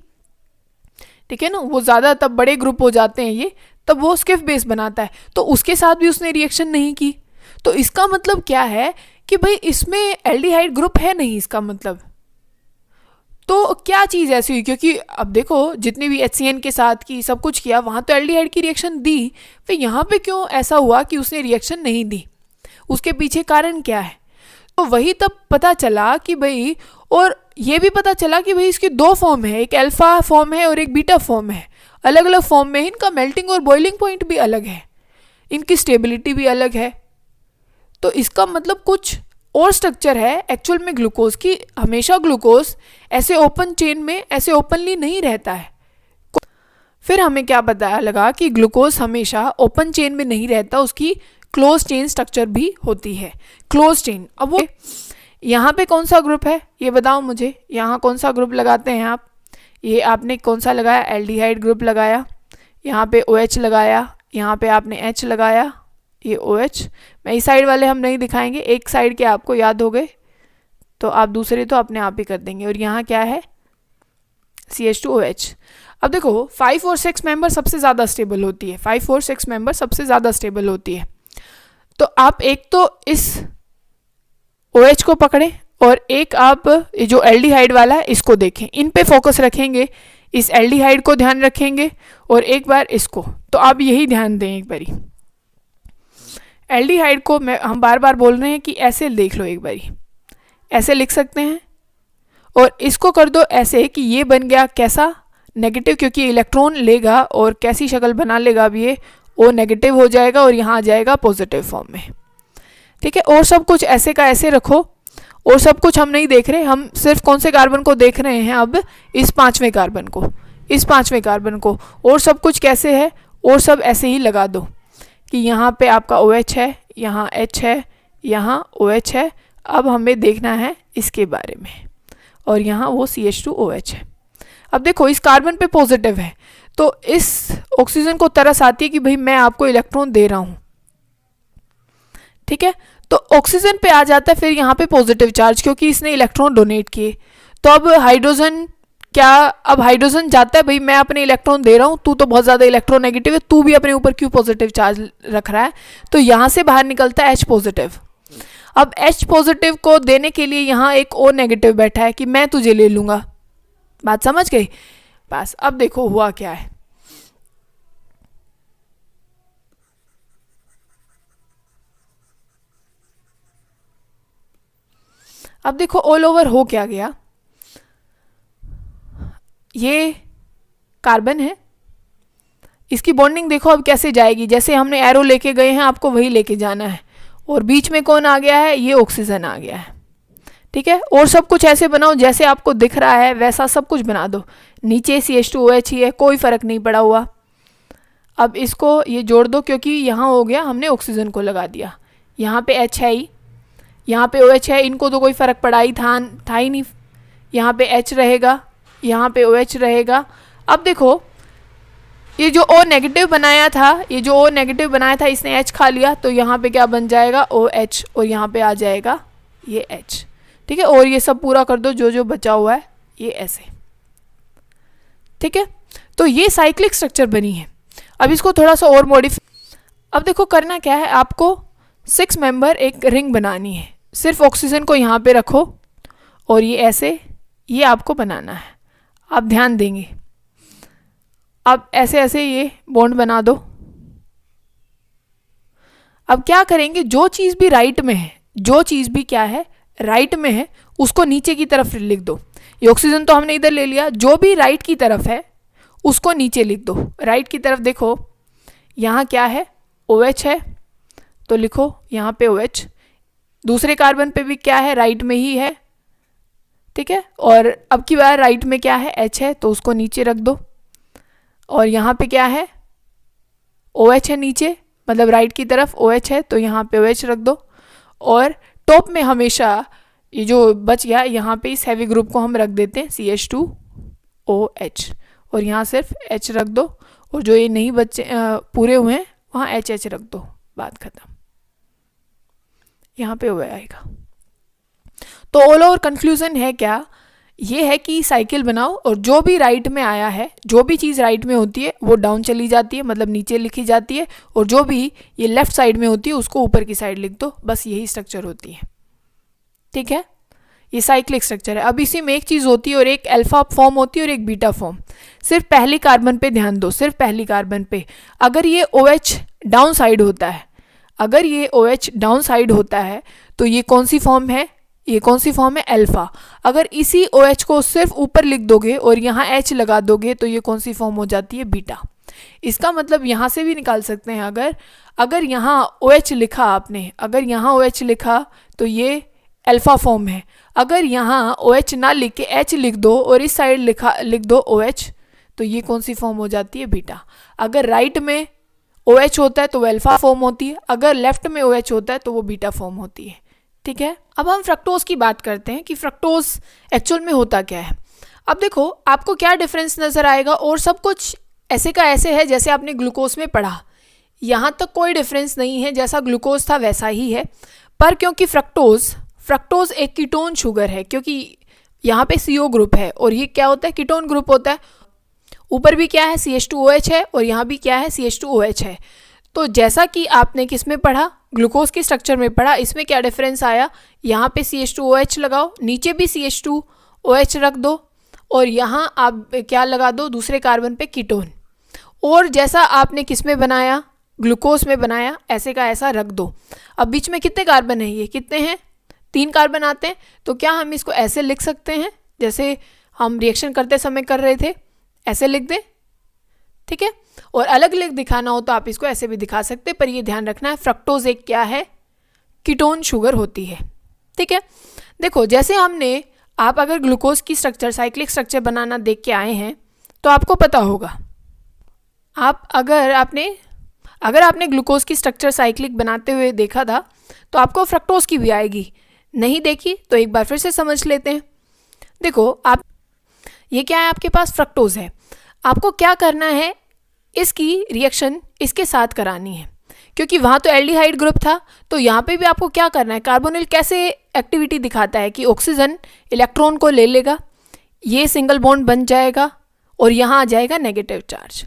ठीक है ना, वो ज़्यादा तब बड़े ग्रुप हो जाते हैं ये, तब वो स्किफ बेस बनाता है, तो उसके साथ भी उसने रिएक्शन नहीं की। तो इसका मतलब क्या है कि भाई इसमें एल्डिहाइड ग्रुप है नहीं, इसका मतलब तो क्या चीज़ ऐसी हुई, क्योंकि अब देखो जितने भी HCN के साथ की सब कुछ किया, वहाँ तो एल्डिहाइड की रिएक्शन दी, फिर यहाँ पे क्यों ऐसा हुआ कि उसने रिएक्शन नहीं दी, उसके पीछे कारण क्या है। तो वही तब पता चला कि भाई, और ये भी पता चला कि भाई इसकी दो फॉर्म है, एक अल्फा फॉर्म है और एक बीटा फॉर्म है, अलग अलग फॉर्म में, इनका मेल्टिंग और बॉइलिंग पॉइंट भी अलग है, इनकी स्टेबिलिटी भी अलग है। तो इसका मतलब कुछ और स्ट्रक्चर है एक्चुअल में ग्लूकोज की। हमेशा ग्लूकोज ऐसे ओपन चेन में ऐसे ओपनली नहीं रहता है। फिर हमें क्या पता लगा कि ग्लूकोज हमेशा ओपन चेन में नहीं रहता, उसकी क्लोज चेन स्ट्रक्चर भी होती है, क्लोज चेन। अब वो यहाँ पे कौन सा ग्रुप है ये बताओ मुझे, यहाँ कौन सा ग्रुप लगाते हैं आप, ये आपने कौन सा लगाया, एल्डिहाइड ग्रुप लगाया, यहाँ पे OH लगाया, यहाँ पे आपने H लगाया, ये OH। मैं इस साइड वाले हम नहीं दिखाएंगे, एक साइड के आपको याद हो गए तो आप दूसरे तो अपने आप ही कर देंगे। और यहाँ क्या है CH2OH। अब देखो 5 और 6 मेंबर सबसे ज़्यादा स्टेबल होती है, 5 और 6 मेंबर सबसे ज़्यादा स्टेबल होती है। तो आप एक तो इस OH को पकड़ें और एक आप ये जो एल्डिहाइड वाला है इसको देखें, इन पे फोकस रखेंगे, इस एल्डिहाइड को ध्यान रखेंगे और एक बार इसको। तो आप यही ध्यान दें एक बारी, एल्डिहाइड को हम बार बार बोल रहे हैं कि ऐसे देख लो, एक बारी ऐसे लिख सकते हैं और इसको कर दो ऐसे कि ये बन गया कैसा, नेगेटिव, क्योंकि इलेक्ट्रॉन लेगा और कैसी शक्ल बना लेगा अब ये, O नेगेटिव हो जाएगा और यहाँ आ जाएगा पॉजिटिव फॉर्म में। ठीक है, और सब कुछ ऐसे का ऐसे रखो, और सब कुछ हम नहीं देख रहे, हम सिर्फ कौन से कार्बन को देख रहे हैं अब, इस 5वें कार्बन को, इस 5वें कार्बन को, और सब कुछ कैसे है, और सब ऐसे ही लगा दो कि यहाँ पे आपका OH है, यहाँ H है, यहाँ OH है। अब हमें देखना है इसके बारे में, और यहाँ वो CH2OH है। अब देखो इस कार्बन पे पॉजिटिव है, तो इस ऑक्सीजन को तरस आती है कि भाई मैं आपको इलेक्ट्रॉन दे रहा हूँ। ठीक है, तो ऑक्सीजन पे आ जाता है फिर यहाँ पे पॉजिटिव चार्ज, क्योंकि इसने इलेक्ट्रॉन डोनेट किए। तो अब हाइड्रोजन क्या, अब हाइड्रोजन जाता है भाई मैं अपने इलेक्ट्रॉन दे रहा हूँ, तू तो बहुत ज़्यादा इलेक्ट्रोनेगेटिव है, तू भी अपने ऊपर क्यों पॉजिटिव चार्ज रख रहा है। तो यहाँ से बाहर निकलता है H पॉजिटिव। अब H पॉजिटिव को देने के लिए यहाँ एक O नेगेटिव बैठा है कि मैं तुझे ले लूँगा। बात समझ गई? बस अब देखो हुआ क्या है, अब देखो ऑल ओवर हो क्या गया, ये कार्बन है, इसकी बॉन्डिंग देखो अब कैसे जाएगी, जैसे हमने एरो लेके गए हैं आपको वही लेके जाना है। और बीच में कौन आ गया है, ये ऑक्सीजन आ गया है। ठीक है, और सब कुछ ऐसे बनाओ जैसे आपको दिख रहा है वैसा सब कुछ बना दो। नीचे CH2OH ही है, कोई फर्क नहीं पड़ा हुआ। अब इसको ये जोड़ दो, क्योंकि यहाँ हो गया हमने ऑक्सीजन को लगा दिया, यहाँ पे H है ही, यहाँ पे OH है, इनको तो कोई फ़र्क पड़ा ही था ही नहीं। यहाँ पे H रहेगा, यहाँ पे OH रहेगा। अब देखो ये जो O नेगेटिव बनाया था, ये जो O नेगेटिव बनाया था इसने H खा लिया, तो यहाँ पे क्या बन जाएगा OH, और यहाँ पे आ जाएगा ये H। ठीक है, और ये सब पूरा कर दो जो जो बचा हुआ है ये ऐसे। ठीक है, तो ये साइक्लिक स्ट्रक्चर बनी है। अब इसको थोड़ा सा और मॉडिफाई, अब देखो करना क्या है, आपको 6 मेंबर एक रिंग बनानी है। सिर्फ ऑक्सीजन को यहाँ पे रखो और ये ऐसे, ये आपको बनाना है, आप ध्यान देंगे। अब ऐसे ऐसे ये बॉन्ड बना दो। अब क्या करेंगे, जो चीज़ भी राइट में है, जो चीज़ भी क्या है राइट में है, उसको नीचे की तरफ लिख दो। ये ऑक्सीजन तो हमने इधर ले लिया, जो भी राइट की तरफ है उसको नीचे लिख दो। राइट की तरफ देखो, यहाँ क्या है OH है, तो लिखो यहाँ पे OH। दूसरे कार्बन पे भी क्या है, राइट में ही है। ठीक है, और अब की बार राइट में क्या है H है, तो उसको नीचे रख दो। और यहाँ पे क्या है OH है नीचे, मतलब राइट की तरफ OH है, तो यहाँ पे OH रख दो। और टॉप में हमेशा ये जो बच गया यहाँ पे इस हैवी ग्रुप को हम रख देते हैं CH2OH, और यहाँ सिर्फ H रख दो, और जो ये नहीं बचे पूरे हुए हैं वहाँ HH रख दो, बात खत्म। यहाँ पे O आएगा। तो ऑल ओवर कंक्लूजन है क्या, ये है कि साइकिल बनाओ और जो भी राइट में आया है, जो भी चीज़ राइट में होती है वो डाउन चली जाती है, मतलब नीचे लिखी जाती है, और जो भी ये लेफ्ट साइड में होती है उसको ऊपर की साइड लिख दो। बस यही स्ट्रक्चर होती है। ठीक है, ये साइक्लिक स्ट्रक्चर है। अब इसी में एक चीज़ होती है, और एक अल्फा फॉर्म होती है और एक बीटा फॉर्म। सिर्फ पहली कार्बन पे ध्यान दो, सिर्फ पहली कार्बन पे। अगर ये OH डाउन साइड होता है, अगर ये OH डाउन साइड होता है तो ये कौन सी फॉर्म है, ये कौन सी फॉर्म है अल्फा। अगर इसी OH को सिर्फ ऊपर लिख दोगे और यहाँ H लगा दोगे तो ये कौन सी फॉर्म हो जाती है, बीटा। इसका मतलब यहाँ से भी निकाल सकते हैं, अगर यहाँ OH लिखा आपने, अगर यहाँ OH लिखा तो ये अल्फा फॉर्म है। अगर यहाँ OH ना लिख के H लिख दो और इस साइड लिख दो OH, तो ये कौन सी फॉर्म हो जाती है, बीटा। अगर राइट में OH होता है तो वो अल्फा फॉर्म होती है, अगर लेफ्ट में OH होता है तो वो बीटा फॉर्म होती है। ठीक है, अब हम फ्रक्टोज की बात करते हैं कि फ्रक्टोज एक्चुअल में होता क्या है। अब देखो आपको क्या डिफरेंस नज़र आएगा, और सब कुछ ऐसे का ऐसे है जैसे आपने ग्लूकोज में पढ़ा। यहाँ तक कोई डिफरेंस नहीं है, जैसा ग्लूकोज था वैसा ही है। पर क्योंकि फ्रक्टोज एक कीटोन शुगर है, क्योंकि यहाँ पे CO ग्रुप है और ये क्या होता है, कीटोन ग्रुप होता है। ऊपर भी क्या है, CH2OH है और यहाँ भी क्या है, CH2OH है। तो जैसा कि आपने किस में पढ़ा, ग्लूकोज के स्ट्रक्चर में पढ़ा, इसमें क्या डिफरेंस आया, यहाँ पे CH2OH लगाओ, नीचे भी CH2OH रख दो और यहाँ आप क्या लगा दो, दूसरे कार्बन पे कीटोन। और जैसा आपने किस में बनाया, ग्लूकोज में बनाया, ऐसे का ऐसा रख दो। अब बीच में कितने कार्बन हैं, ये कितने हैं, 3 कार्बन आते हैं। तो क्या हम इसको ऐसे लिख सकते हैं जैसे हम रिएक्शन करते समय कर रहे थे, ऐसे लिख दें, ठीक है। और अलग अलग दिखाना हो तो आप इसको ऐसे भी दिखा सकते हैं, पर ये ध्यान रखना है फ्रक्टोज एक क्या है, कीटोन शुगर होती है, ठीक है। देखो जैसे हमने, आप अगर ग्लूकोज की स्ट्रक्चर, साइक्लिक स्ट्रक्चर बनाना देख के आए हैं तो आपको पता होगा, अगर आपने ग्लूकोज की स्ट्रक्चर साइक्लिक बनाते हुए देखा था तो आपको फ्रक्टोज की भी आएगी। नहीं देखी तो एक बार फिर से समझ लेते हैं। देखो आप, ये क्या है, आपके पास फ्रक्टोज है, आपको क्या करना है, इसकी रिएक्शन इसके साथ करानी है, क्योंकि वहाँ तो एल्डिहाइड ग्रुप था, तो यहाँ पे भी आपको क्या करना है, कार्बोनिल कैसे एक्टिविटी दिखाता है कि ऑक्सीजन इलेक्ट्रॉन को ले लेगा, ये सिंगल बॉन्ड बन जाएगा और यहाँ आ जाएगा नेगेटिव चार्ज।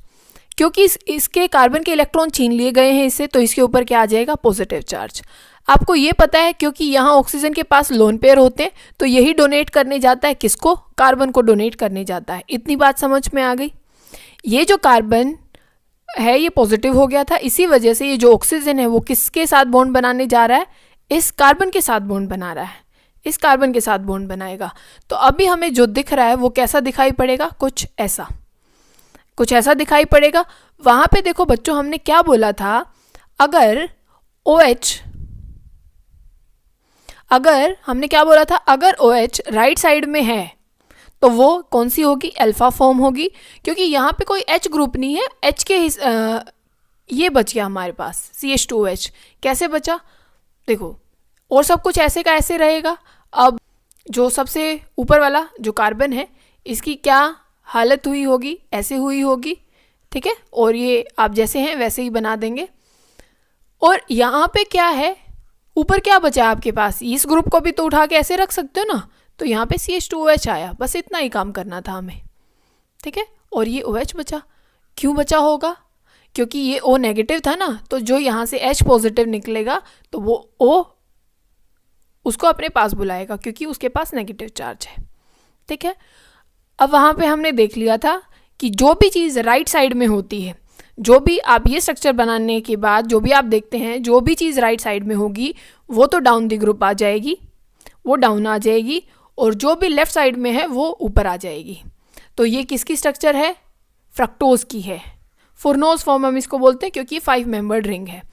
क्योंकि इसके कार्बन के इलेक्ट्रॉन छीन लिए गए हैं इससे, तो इसके ऊपर क्या आ जाएगा, पॉजिटिव चार्ज। आपको ये पता है क्योंकि यहाँ ऑक्सीजन के पास लोन पेयर होते हैं, तो यही डोनेट करने जाता है, किसको, कार्बन को डोनेट करने जाता है। इतनी बात समझ में आ गई। ये जो कार्बन है ये पॉजिटिव हो गया था, इसी वजह से ये जो ऑक्सीजन है वो किसके साथ बॉन्ड बनाने जा रहा है, इस कार्बन के साथ बॉन्ड बना रहा है, इस कार्बन के साथ बॉन्ड बनाएगा। तो अभी हमें जो दिख रहा है वो कैसा दिखाई पड़ेगा, कुछ ऐसा दिखाई पड़ेगा। वहाँ पे देखो बच्चों, हमने क्या बोला था, अगर OH राइट साइड में है तो वो कौन सी होगी, अल्फा फॉर्म होगी, क्योंकि यहाँ पे कोई H ग्रुप नहीं है, H के ये बच गया हमारे पास CH2OH। कैसे बचा, देखो, और सब कुछ ऐसे का ऐसे रहेगा। अब जो सबसे ऊपर वाला जो कार्बन है, इसकी क्या हालत हुई होगी, ऐसे हुई होगी, ठीक है। और ये आप जैसे हैं वैसे ही बना देंगे। और यहाँ पे क्या है, ऊपर क्या बचा आपके पास, इस ग्रुप को भी तो उठा के ऐसे रख सकते हो ना, तो यहाँ पे CH2OH आया, बस इतना ही काम करना था हमें, ठीक है। और ये OH बचा, क्यों बचा होगा, क्योंकि ये O नेगेटिव था ना, तो जो यहाँ से H पॉजिटिव निकलेगा तो वो O उसको अपने पास बुलाएगा, क्योंकि उसके पास नेगेटिव चार्ज है, ठीक है। अब वहाँ पे हमने देख लिया था कि जो भी चीज़ राइट साइड में होती है, जो भी आप ये स्ट्रक्चर बनाने के बाद जो भी आप देखते हैं, जो भी चीज़ राइट साइड में होगी वो तो डाउन द ग्रुप आ जाएगी, वो डाउन आ जाएगी, और जो भी लेफ्ट साइड में है वो ऊपर आ जाएगी। तो ये किसकी स्ट्रक्चर है, फ्रक्टोज की है। फुरनोज फॉर्म हम इसको बोलते हैं क्योंकि 5 मेंबर्ड रिंग है।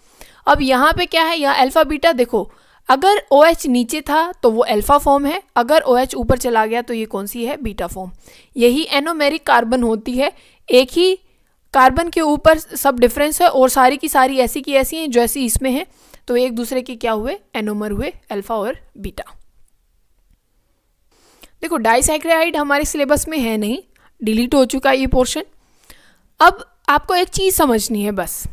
अब यहाँ पे क्या है, यहाँ अल्फा बीटा, देखो अगर OH नीचे था तो वो अल्फा फॉर्म है, अगर OH ऊपर चला गया तो ये कौन सी है, बीटा फॉर्म। यही एनोमेरिक कार्बन होती है, एक ही कार्बन के ऊपर सब डिफरेंस है और सारी की सारी ऐसी की ऐसी हैं जैसी इसमें है, तो एक दूसरे के क्या हुए, एनोमर हुए, अल्फा और बीटा। देखो डाइसैकराइड हमारे सिलेबस में है नहीं, डिलीट हो चुका है ये पोर्शन। अब आपको एक चीज़ समझनी है, बस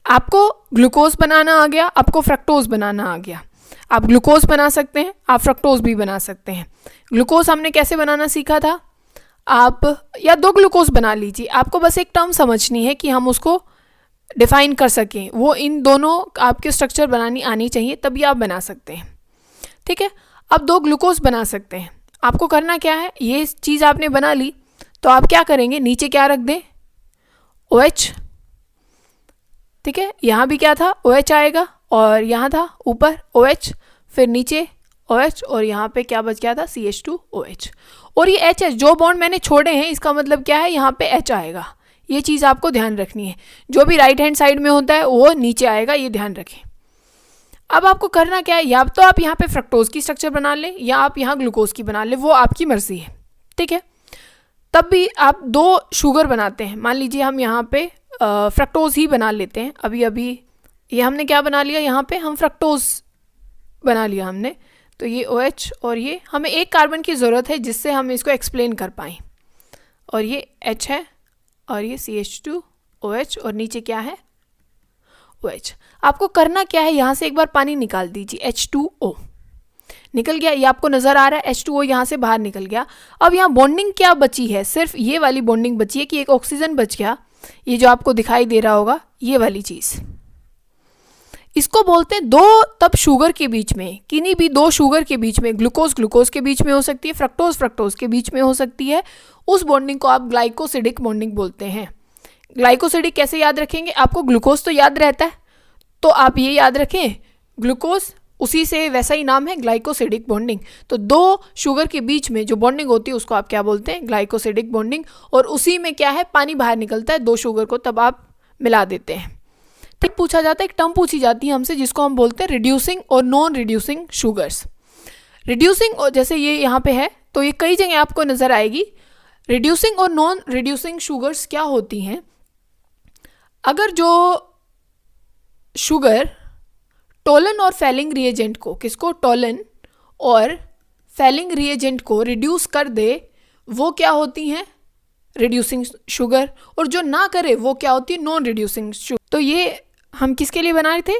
आपको ग्लूकोज बनाना आ गया, आपको फ्रक्टोज बनाना आ गया। आप ग्लूकोज बना सकते हैं, आप फ्रक्टोज भी बना सकते हैं। ग्लूकोज हमने कैसे बनाना सीखा था, आप या 2 ग्लूकोज बना लीजिए, आपको बस एक टर्म समझनी है कि हम उसको डिफाइन कर सकें, वो इन दोनों आपके स्ट्रक्चर बनानी आनी चाहिए, तभी आप बना सकते हैं, ठीक है। अब 2 ग्लूकोज बना सकते हैं, आपको करना क्या है, ये चीज़ आपने बना ली तो आप क्या करेंगे, नीचे क्या रख दें, OH, ठीक है। यहाँ भी क्या था, OH आएगा, और यहाँ था ऊपर OH, फिर नीचे OH, और यहाँ पे क्या बच गया था, CH2OH। और ये H जो बॉन्ड मैंने छोड़े हैं इसका मतलब क्या है, यहाँ पे H आएगा। ये चीज़ आपको ध्यान रखनी है, जो भी राइट हैंड साइड में होता है वो नीचे आएगा, ये ध्यान रखें। अब आपको करना क्या है, या तो आप यहाँ पे फ्रक्टोज की स्ट्रक्चर बना लें या आप यहाँ ग्लूकोज की बना लें, वो आपकी मर्जी है, ठीक है। तब भी आप 2 शुगर बनाते हैं, मान लीजिए हम यहाँ पे फ्रक्टोज ही बना लेते हैं। अभी ये हमने क्या बना लिया, यहाँ पे हम फ्रक्टोज बना लिया हमने, तो ये OH और ये हमें एक कार्बन की ज़रूरत है जिससे हम इसको एक्सप्लेन कर पाएँ, और ये H है और ये CH2OH और नीचे क्या है, OH। आपको करना क्या है, यहाँ से एक बार पानी निकाल दीजिए, H2O, निकल गया, ये आपको नज़र आ रहा है, H2O यहाँ से बाहर निकल गया। अब यहाँ बॉन्डिंग क्या बची है, सिर्फ ये वाली बॉन्डिंग बची है कि एक ऑक्सीजन बच गया, ये जो आपको दिखाई दे रहा होगा ये वाली चीज़, इसको बोलते हैं दो तब शुगर के बीच में, किन्हीं भी दो शुगर के बीच में, ग्लूकोज ग्लूकोज के बीच में हो सकती है, फ्रक्टोज फ्रक्टोज के बीच में हो सकती है, उस बॉन्डिंग को आप ग्लाइकोसिडिक बॉन्डिंग बोलते हैं। ग्लाइकोसिडिक कैसे याद रखेंगे, आपको ग्लूकोज तो याद रहता है, तो आप ये याद रखें ग्लूकोज, उसी से वैसा ही नाम है ग्लाइकोसिडिक बॉन्डिंग। तो दो शुगर के बीच में जो बॉन्डिंग होती है उसको आप क्या बोलते हैं, ग्लाइकोसिडिक बॉन्डिंग। और उसी में क्या है, पानी बाहर निकलता है दो शुगर को, तब आप मिला देते हैं। ठीक, पूछा जाता है, एक टर्म पूछी जाती है हमसे जिसको हम बोलते हैं रिड्यूसिंग और नॉन रिड्यूसिंग शुगर्स। रिड्यूसिंग, और जैसे ये यहाँ पे है तो ये कई जगह आपको नज़र आएगी। रिड्यूसिंग और नॉन रिड्यूसिंग शुगर्स क्या होती हैं, अगर जो शुगर टोलन और फैलिंग रिएजेंट को, किसको, टोलन और फैलिंग रिएजेंट को रिड्यूस कर दे, वो क्या होती हैं, रिड्यूसिंग शुगर, और जो ना करे वो क्या होती है, नॉन रिड्यूसिंग शुगर। तो ये हम किसके लिए बना रहे थे,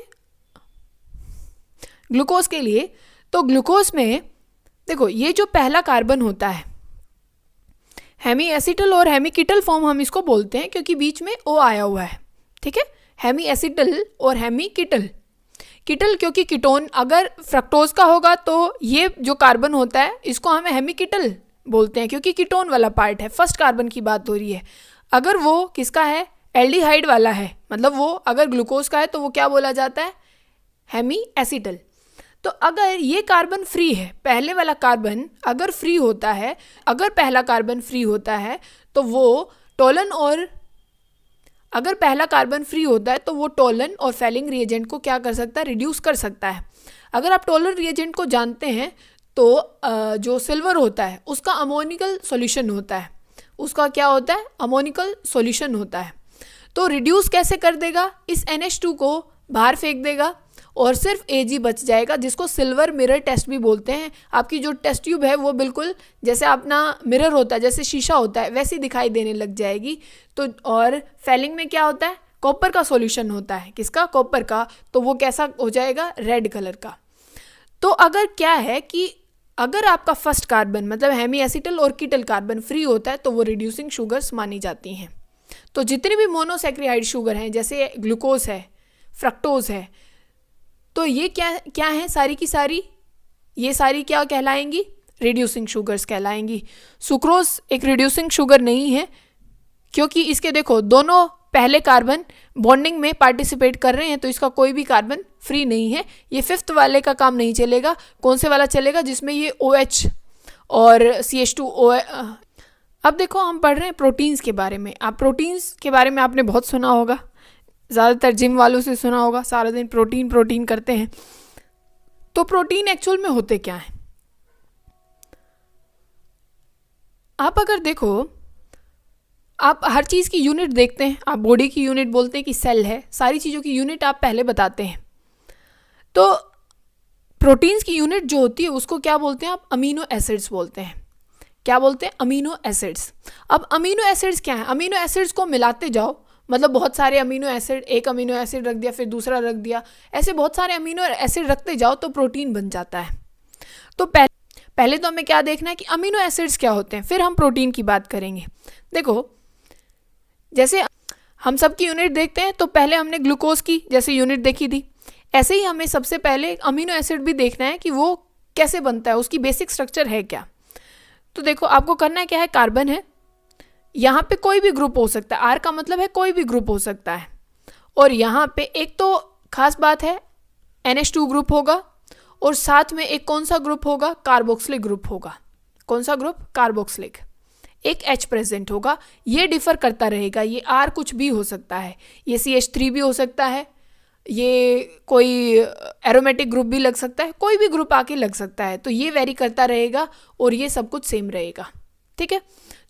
ग्लूकोज के लिए। तो ग्लूकोज में देखो ये जो पहला कार्बन होता है, हेमी एसिटल और हेमी कीटल फॉर्म हम इसको बोलते हैं क्योंकि बीच में ओ आया हुआ है। ठीक है, हेमी एसिटल और हेमी कीटल, कीटल क्योंकि कीटोन अगर फ्रक्टोज का होगा तो ये जो कार्बन होता है इसको हमें हेमी कीटल बोलते हैं क्योंकि कीटोन वाला पार्ट है, फर्स्ट कार्बन की बात हो रही है। अगर वो किसका है, एल्डिहाइड वाला है, मतलब वो अगर ग्लूकोज का है तो वो क्या बोला जाता है, हेमी एसिटल। तो अगर ये कार्बन फ्री है, पहले वाला कार्बन अगर फ्री होता है, अगर पहला कार्बन फ्री होता है तो वो टोलन, और अगर पहला कार्बन फ्री होता है तो वो टोलन और फैलिंग रिएजेंट को क्या कर सकता है, रिड्यूस कर सकता है। अगर आप टोलन रिएजेंट को जानते हैं तो जो सिल्वर होता है उसका अमोनिकल सॉल्यूशन होता है, उसका क्या होता है, अमोनिकल सॉल्यूशन होता है। तो रिड्यूस कैसे कर देगा, इस NH2 को बाहर फेंक देगा और सिर्फ Ag बच जाएगा, जिसको सिल्वर मिरर टेस्ट भी बोलते हैं। आपकी जो टेस्ट ट्यूब है वो बिल्कुल जैसे अपना मिरर होता है, जैसे शीशा होता है, वैसी दिखाई देने लग जाएगी। तो और फैलिंग में क्या होता है, कॉपर का सॉल्यूशन होता है, किसका, कॉपर का, तो वो कैसा हो जाएगा, रेड कलर का। तो अगर क्या है कि अगर आपका फर्स्ट कार्बन मतलब हेमी एसिटल और कीटल कार्बन फ्री होता है तो वो रिड्यूसिंग शुगर्स मानी जाती हैं। तो जितने भी मोनोसैकेराइड शुगर हैं, जैसे ग्लूकोज है, फ्रक्टोज है, तो ये क्या है, सारी की सारी, ये सारी क्या कहलाएंगी, रिड्यूसिंग शुगर्स कहलाएंगी। सुक्रोज एक रिड्यूसिंग शुगर नहीं है क्योंकि इसके देखो दोनों पहले कार्बन बॉन्डिंग में पार्टिसिपेट कर रहे हैं, तो इसका कोई भी कार्बन फ्री नहीं है। ये फिफ्थ वाले का काम नहीं चलेगा, कौन से वाला चलेगा, जिसमें ये OH और CH2O। अब देखो हम पढ़ रहे हैं प्रोटीन्स के बारे में। आप प्रोटीन्स के बारे में आपने बहुत सुना होगा, ज़्यादातर जिम वालों से सुना होगा, सारा दिन प्रोटीन प्रोटीन करते हैं। तो प्रोटीन एक्चुअल में होते क्या हैं, आप अगर देखो, आप हर चीज़ की यूनिट देखते हैं, आप बॉडी की यूनिट बोलते हैं कि सेल है, सारी चीज़ों की यूनिट आप पहले बताते हैं। तो प्रोटीन्स की यूनिट जो होती है उसको क्या बोलते हैं आप, अमीनो एसिड्स बोलते हैं। क्या बोलते हैं, अमीनो एसिड्स। अब अमीनो एसिड्स क्या है, अमीनो एसिड्स को मिलाते जाओ, मतलब बहुत सारे अमीनो एसिड, एक अमीनो एसिड रख दिया फिर दूसरा रख दिया, ऐसे बहुत सारे अमीनो एसिड रखते जाओ तो प्रोटीन बन जाता है। तो पहले तो हमें क्या देखना है कि अमीनो एसिड्स क्या होते हैं, फिर हम प्रोटीन की बात करेंगे। देखो जैसे हम सब की यूनिट देखते हैं तो पहले हमने ग्लूकोज की जैसे यूनिट देखी थी, ऐसे ही हमें सबसे पहले अमीनो एसिड भी देखना है कि वो कैसे बनता है, उसकी बेसिक स्ट्रक्चर है क्या। तो देखो आपको करना है क्या है, कार्बन है, यहाँ पे कोई भी ग्रुप हो सकता है, R का मतलब है कोई भी ग्रुप हो सकता है, और यहाँ पे एक तो खास बात है NH2 ग्रुप होगा, और साथ में एक कौन सा ग्रुप होगा, कार्बोक्सिलिक ग्रुप होगा। कौन सा ग्रुप, कार्बोक्सिलिक। एक H प्रेजेंट होगा, ये डिफर करता रहेगा, ये R कुछ भी हो सकता है, ये CH3 भी हो सकता है, ये कोई एरोमेटिक ग्रुप भी लग सकता है, कोई भी ग्रुप आके लग सकता है, तो ये वेरी करता रहेगा और ये सब कुछ सेम रहेगा। ठीक है,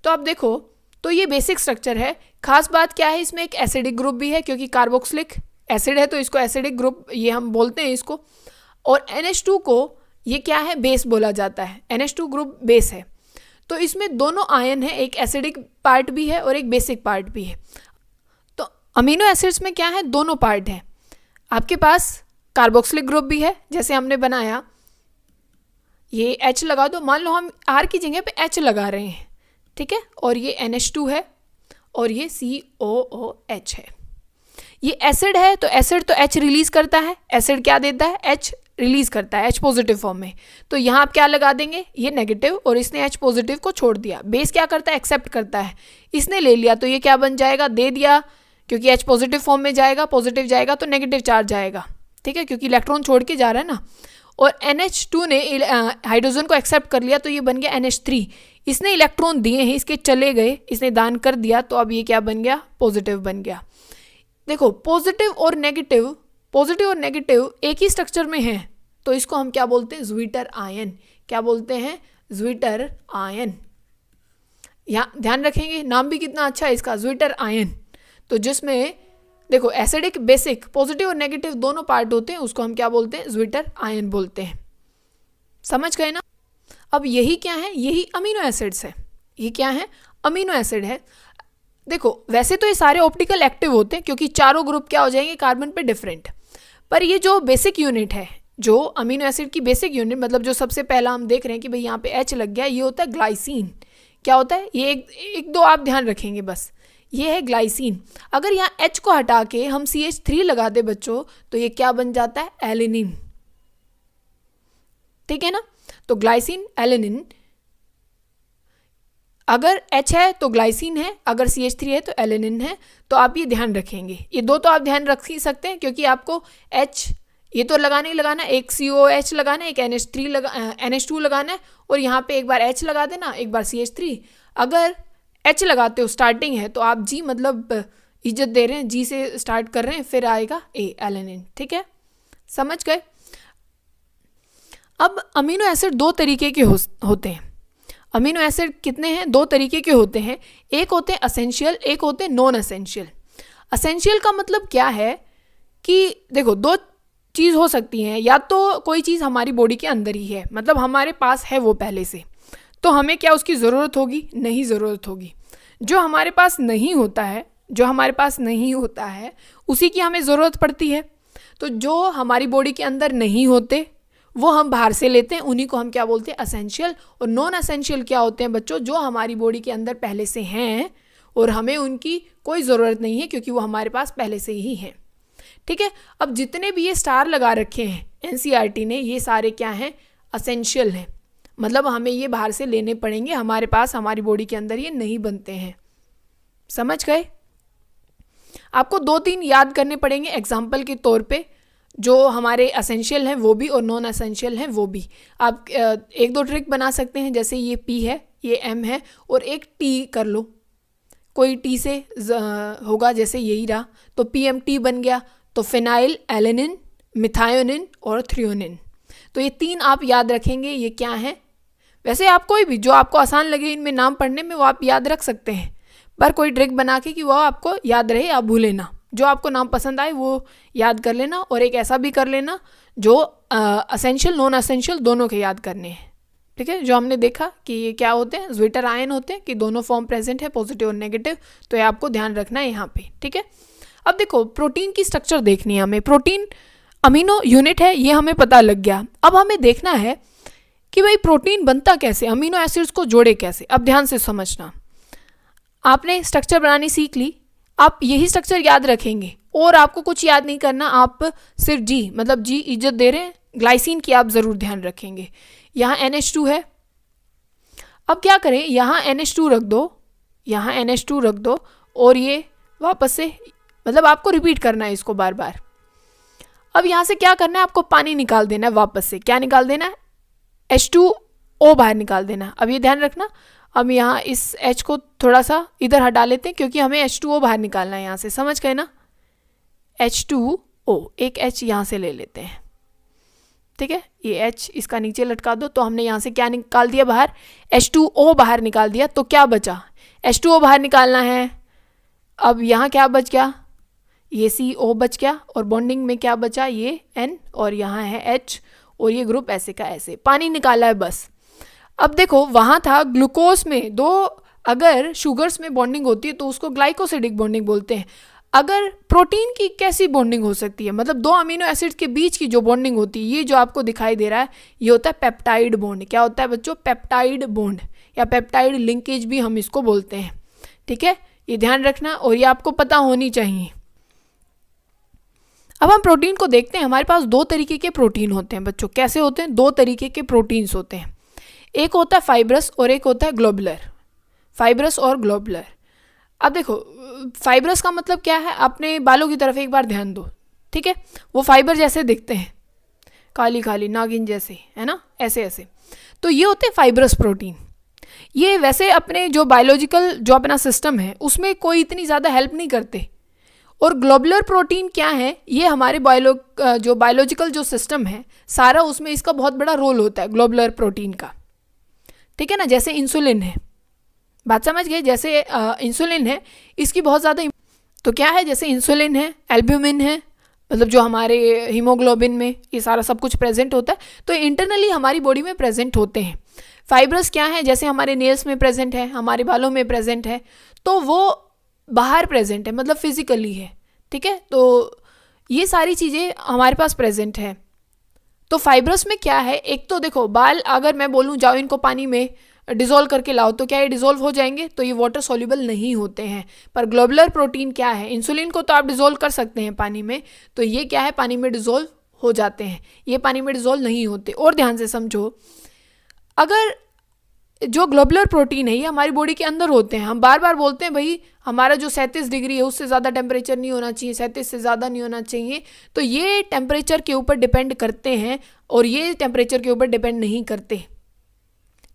तो आप देखो तो ये बेसिक स्ट्रक्चर है। खास बात क्या है, इसमें एक एसिडिक ग्रुप भी है क्योंकि कार्बोक्सिलिक एसिड है तो इसको एसिडिक ग्रुप ये हम बोलते हैं इसको। और NH2 को ये क्या है, बेस बोला जाता है, NH2 ग्रुप बेस है। तो इसमें दोनों आयन है, एक एसिडिक पार्ट भी है और एक बेसिक पार्ट भी है। तो अमीनो एसिड्स में क्या है, दोनों पार्ट है। आपके पास कार्बोक्सिलिक ग्रुप भी है जैसे हमने बनाया, ये H लगा दो, मान लो हम R की जगह पे H लगा रहे हैं, ठीक है, और ये NH2 है और ये COOH है। ये एसिड है तो एसिड तो H रिलीज करता है, एसिड क्या देता है, H रिलीज करता है, H पॉजिटिव फॉर्म में। तो यहाँ आप क्या लगा देंगे, ये नेगेटिव, और इसने H पॉजिटिव को छोड़ दिया। बेस क्या करता है, एक्सेप्ट करता है, इसने ले लिया तो ये क्या बन जाएगा, दे दिया, क्योंकि H पॉजिटिव फॉर्म में जाएगा, पॉजिटिव जाएगा तो नेगेटिव चार्ज जाएगा, ठीक है, क्योंकि इलेक्ट्रॉन छोड़ के जा रहा है ना। और NH2 ने हाइड्रोजन को एक्सेप्ट कर लिया तो ये बन गया NH3। इसने इलेक्ट्रॉन दिए हैं, इसके चले गए, इसने दान कर दिया, तो अब ये क्या बन गया, पॉजिटिव बन गया। देखो पॉजिटिव और नेगेटिव एक ही स्ट्रक्चर में है, तो इसको हम क्या बोलते हैं, ज्विटर आयन। क्या बोलते हैं, ज्विटर आयन। यहाँ ध्यान रखेंगे, नाम भी कितना अच्छा है इसका, ज्विटर आयन। तो जिसमें देखो एसिडिक बेसिक पॉजिटिव और नेगेटिव दोनों पार्ट होते हैं, उसको हम क्या बोलते हैं, ज्विटर आयन बोलते हैं। समझ गए ना। अब यही क्या है, यही अमीनो एसिड्स है। ये क्या है, अमीनो एसिड है। देखो वैसे तो ये सारे ऑप्टिकल एक्टिव होते हैं, क्योंकि चारों ग्रुप क्या हो जाएंगे कार्बन पे डिफरेंट, पर ये जो बेसिक यूनिट है, जो अमीनो एसिड की बेसिक यूनिट, मतलब जो सबसे पहला हम देख रहे हैं कि भाई यहाँ पे H लग गया, ये होता है ग्लाइसिन। क्या होता है, ये एक दो आप ध्यान रखेंगे बस, ये है ग्लाइसिन। अगर यहाँ H को हटा के हम CH3 लगा दे बच्चों, तो ये क्या बन जाता है, एलिनिन, ठीक है ना। तो ग्लाइसिन एलिनिन, अगर H है तो ग्लाइसिन है, अगर CH3 है तो एलिनिन है। तो आप ये ध्यान रखेंगे, ये दो तो आप ध्यान रख ही सकते हैं, क्योंकि आपको H ये तो लगाना ही लगाना, एक COH लगाना है, एक NH2 लगाना है, और यहाँ पे एक बार H लगा देना, एक बार CH3। अगर H लगाते हो स्टार्टिंग है तो आप G मतलब इज्जत दे रहे हैं, G से स्टार्ट कर रहे हैं, फिर आएगा A एलिनिन, ठीक है, समझ गए। अब अमीनो एसिड दो तरीके के होते हैं। अमीनो एसिड कितने हैं, दो तरीके के होते हैं, एक होते हैं असेंशियल, एक होते हैं नॉन असेंशियल। असेंशियल का मतलब क्या है कि देखो दो चीज़ हो सकती हैं, या तो कोई चीज़ हमारी बॉडी के अंदर ही है, मतलब हमारे पास है वो पहले से, तो हमें क्या उसकी ज़रूरत होगी, नहीं ज़रूरत होगी। जो हमारे पास नहीं होता है उसी की हमें ज़रूरत पड़ती है। तो जो हमारी बॉडी के अंदर नहीं होते वो हम बाहर से लेते हैं, उन्हीं को हम क्या बोलते हैं, असेंशियल। और नॉन असेंशियल क्या होते हैं बच्चों, जो हमारी बॉडी के अंदर पहले से हैं और हमें उनकी कोई ज़रूरत नहीं है, क्योंकि वो हमारे पास पहले से ही हैं, ठीक है। अब जितने भी ये स्टार लगा रखे हैं NCERT ने, ये सारे क्या हैं, असेंशियल हैं, मतलब हमें ये बाहर से लेने पड़ेंगे, हमारे पास हमारी बॉडी के अंदर ये नहीं बनते हैं। समझ गए। आपको 2-3 याद करने पड़ेंगे एग्जाम्पल के तौर पे, जो हमारे असेंशियल हैं वो भी और नॉन असेंशियल हैं वो भी। आप एक दो ट्रिक बना सकते हैं, जैसे ये P है, ये M है, और एक T कर लो, कोई T से होगा, जैसे यही रहा, तो PMT बन गया। तो फिनाइल एलेनिन, मिथायोनिन और थ्रियोनिन। तो ये 3 आप याद रखेंगे, ये क्या है। वैसे आप कोई भी जो आपको आसान लगे इनमें नाम पढ़ने में वो आप याद रख सकते हैं, पर कोई ट्रिक बना के कि वो आपको याद रहे, आप भूले ना। जो आपको नाम पसंद आए वो याद कर लेना, और एक ऐसा भी कर लेना जो असेंशियल नॉन असेंशियल दोनों के याद करने हैं, ठीक है। जो हमने देखा कि ये क्या होते हैं, ज्विटर आयन होते हैं, कि दोनों फॉर्म प्रेजेंट है, पॉजिटिव और नेगेटिव, तो ये आपको ध्यान रखना है यहाँ पे, ठीक है। अब देखो प्रोटीन की स्ट्रक्चर देखनी है हमें। प्रोटीन अमीनो यूनिट है, ये हमें पता लग गया। अब हमें देखना है कि भाई प्रोटीन बनता कैसे, अमीनो एसिड्स को जोड़े कैसे। अब ध्यान से समझना, आपने स्ट्रक्चर बनानी सीख ली, आप यही स्ट्रक्चर याद रखेंगे और आपको कुछ याद नहीं करना, आप सिर्फ G मतलब G इज्जत दे रहे हैं, ग्लाइसिन की आप ज़रूर ध्यान रखेंगे। यहाँ NH2 है, अब क्या करें, यहाँ NH2 रख दो, यहाँ NH2 रख दो, और ये वापस से मतलब आपको रिपीट करना है इसको बार बार। अब यहाँ से क्या करना है, आपको पानी निकाल देना है, वापस से क्या निकाल देना है, H2O बाहर निकाल देना। अब ये ध्यान रखना, अब यहाँ इस H को थोड़ा सा इधर हटा लेते हैं, क्योंकि हमें H2O बाहर निकालना है यहाँ से, समझ गए ना। H2O, एक H यहाँ से ले लेते हैं, ठीक है, ये H इसका नीचे लटका दो। तो हमने यहाँ से क्या निकाल दिया बाहर, H2O बाहर निकाल दिया। तो क्या बचा, H2O बाहर निकालना है। अब यहाँ क्या बच गया, ये CO बच गया, और बॉन्डिंग में क्या बचा, ये N, और यहाँ है H, और ये ग्रुप ऐसे का ऐसे, पानी निकाला है बस। अब देखो वहाँ था ग्लूकोज में दो, अगर शुगर्स में बॉन्डिंग होती है तो उसको ग्लाइकोसिडिक बॉन्डिंग बोलते हैं। अगर प्रोटीन की कैसी बॉन्डिंग हो सकती है, मतलब दो अमीनो एसिड्स के बीच की जो बॉन्डिंग होती है, ये जो आपको दिखाई दे रहा है ये होता है पेप्टाइड बॉन्ड। क्या होता है बच्चों? पेप्टाइड बॉन्ड या पेप्टाइड लिंकेज भी हम इसको बोलते हैं। ठीक है, ये ध्यान रखना और ये आपको पता होनी चाहिए। अब हम प्रोटीन को देखते हैं। हमारे पास दो तरीके के प्रोटीन होते हैं बच्चों। कैसे होते हैं? दो तरीके के प्रोटीन्स होते हैं, एक होता है फाइब्रस और एक होता है ग्लोबुलर। फाइब्रस और ग्लोबुलर। अब देखो, फाइब्रस का मतलब क्या है? अपने बालों की तरफ एक बार ध्यान दो। ठीक है, वो फाइबर जैसे दिखते हैं, काली काली नागिन जैसे, है ना, ऐसे ऐसे। तो ये होते हैं फाइब्रस प्रोटीन। ये वैसे अपने जो बायोलॉजिकल जो अपना सिस्टम है उसमें कोई इतनी ज़्यादा हेल्प नहीं करते। और ग्लोबुलर प्रोटीन क्या है? ये हमारे जो बायोलॉजिकल जो सिस्टम है सारा, उसमें इसका बहुत बड़ा रोल होता है ग्लोबुलर प्रोटीन का। ठीक है ना, जैसे इंसुलिन है, बात समझ गए? जैसे इंसुलिन है, इसकी बहुत ज़्यादा, तो क्या है, जैसे इंसुलिन है, एल्ब्यूमिन है, मतलब जो हमारे हीमोग्लोबिन में ये सारा सब कुछ प्रेजेंट होता है, तो इंटरनली हमारी बॉडी में प्रेजेंट होते हैं। फाइब्रस क्या है? जैसे हमारे नेल्स में प्रेजेंट है, हमारे बालों में प्रेजेंट है, तो वो बाहर प्रेजेंट है, मतलब फिजिकली है। ठीक है, तो ये सारी चीज़ें हमारे पास प्रेजेंट है। तो फाइब्रस में क्या है? एक तो देखो, बाल अगर मैं बोलूँ जाओ इनको पानी में डिज़ोल्व करके लाओ, तो क्या ये डिज़ोल्व हो जाएंगे? तो ये वाटर सॉल्युबल नहीं होते हैं। पर ग्लोबुलर प्रोटीन क्या है? इंसुलिन को तो आप डिज़ोल्व कर सकते हैं पानी में, तो ये क्या है? पानी में डिज़ोल्व हो जाते हैं, ये पानी में डिज़ोल्व नहीं होते। और ध्यान से समझो, अगर जो ग्लोबुलर प्रोटीन है ये हमारी बॉडी के अंदर होते हैं, हम बार बार बोलते हैं भाई हमारा जो 37 डिग्री है उससे ज़्यादा टेम्परेचर नहीं होना चाहिए, 37 से ज़्यादा नहीं होना चाहिए, तो ये टेम्परेचर के ऊपर डिपेंड करते हैं और ये टेम्परेचर के ऊपर डिपेंड नहीं करते।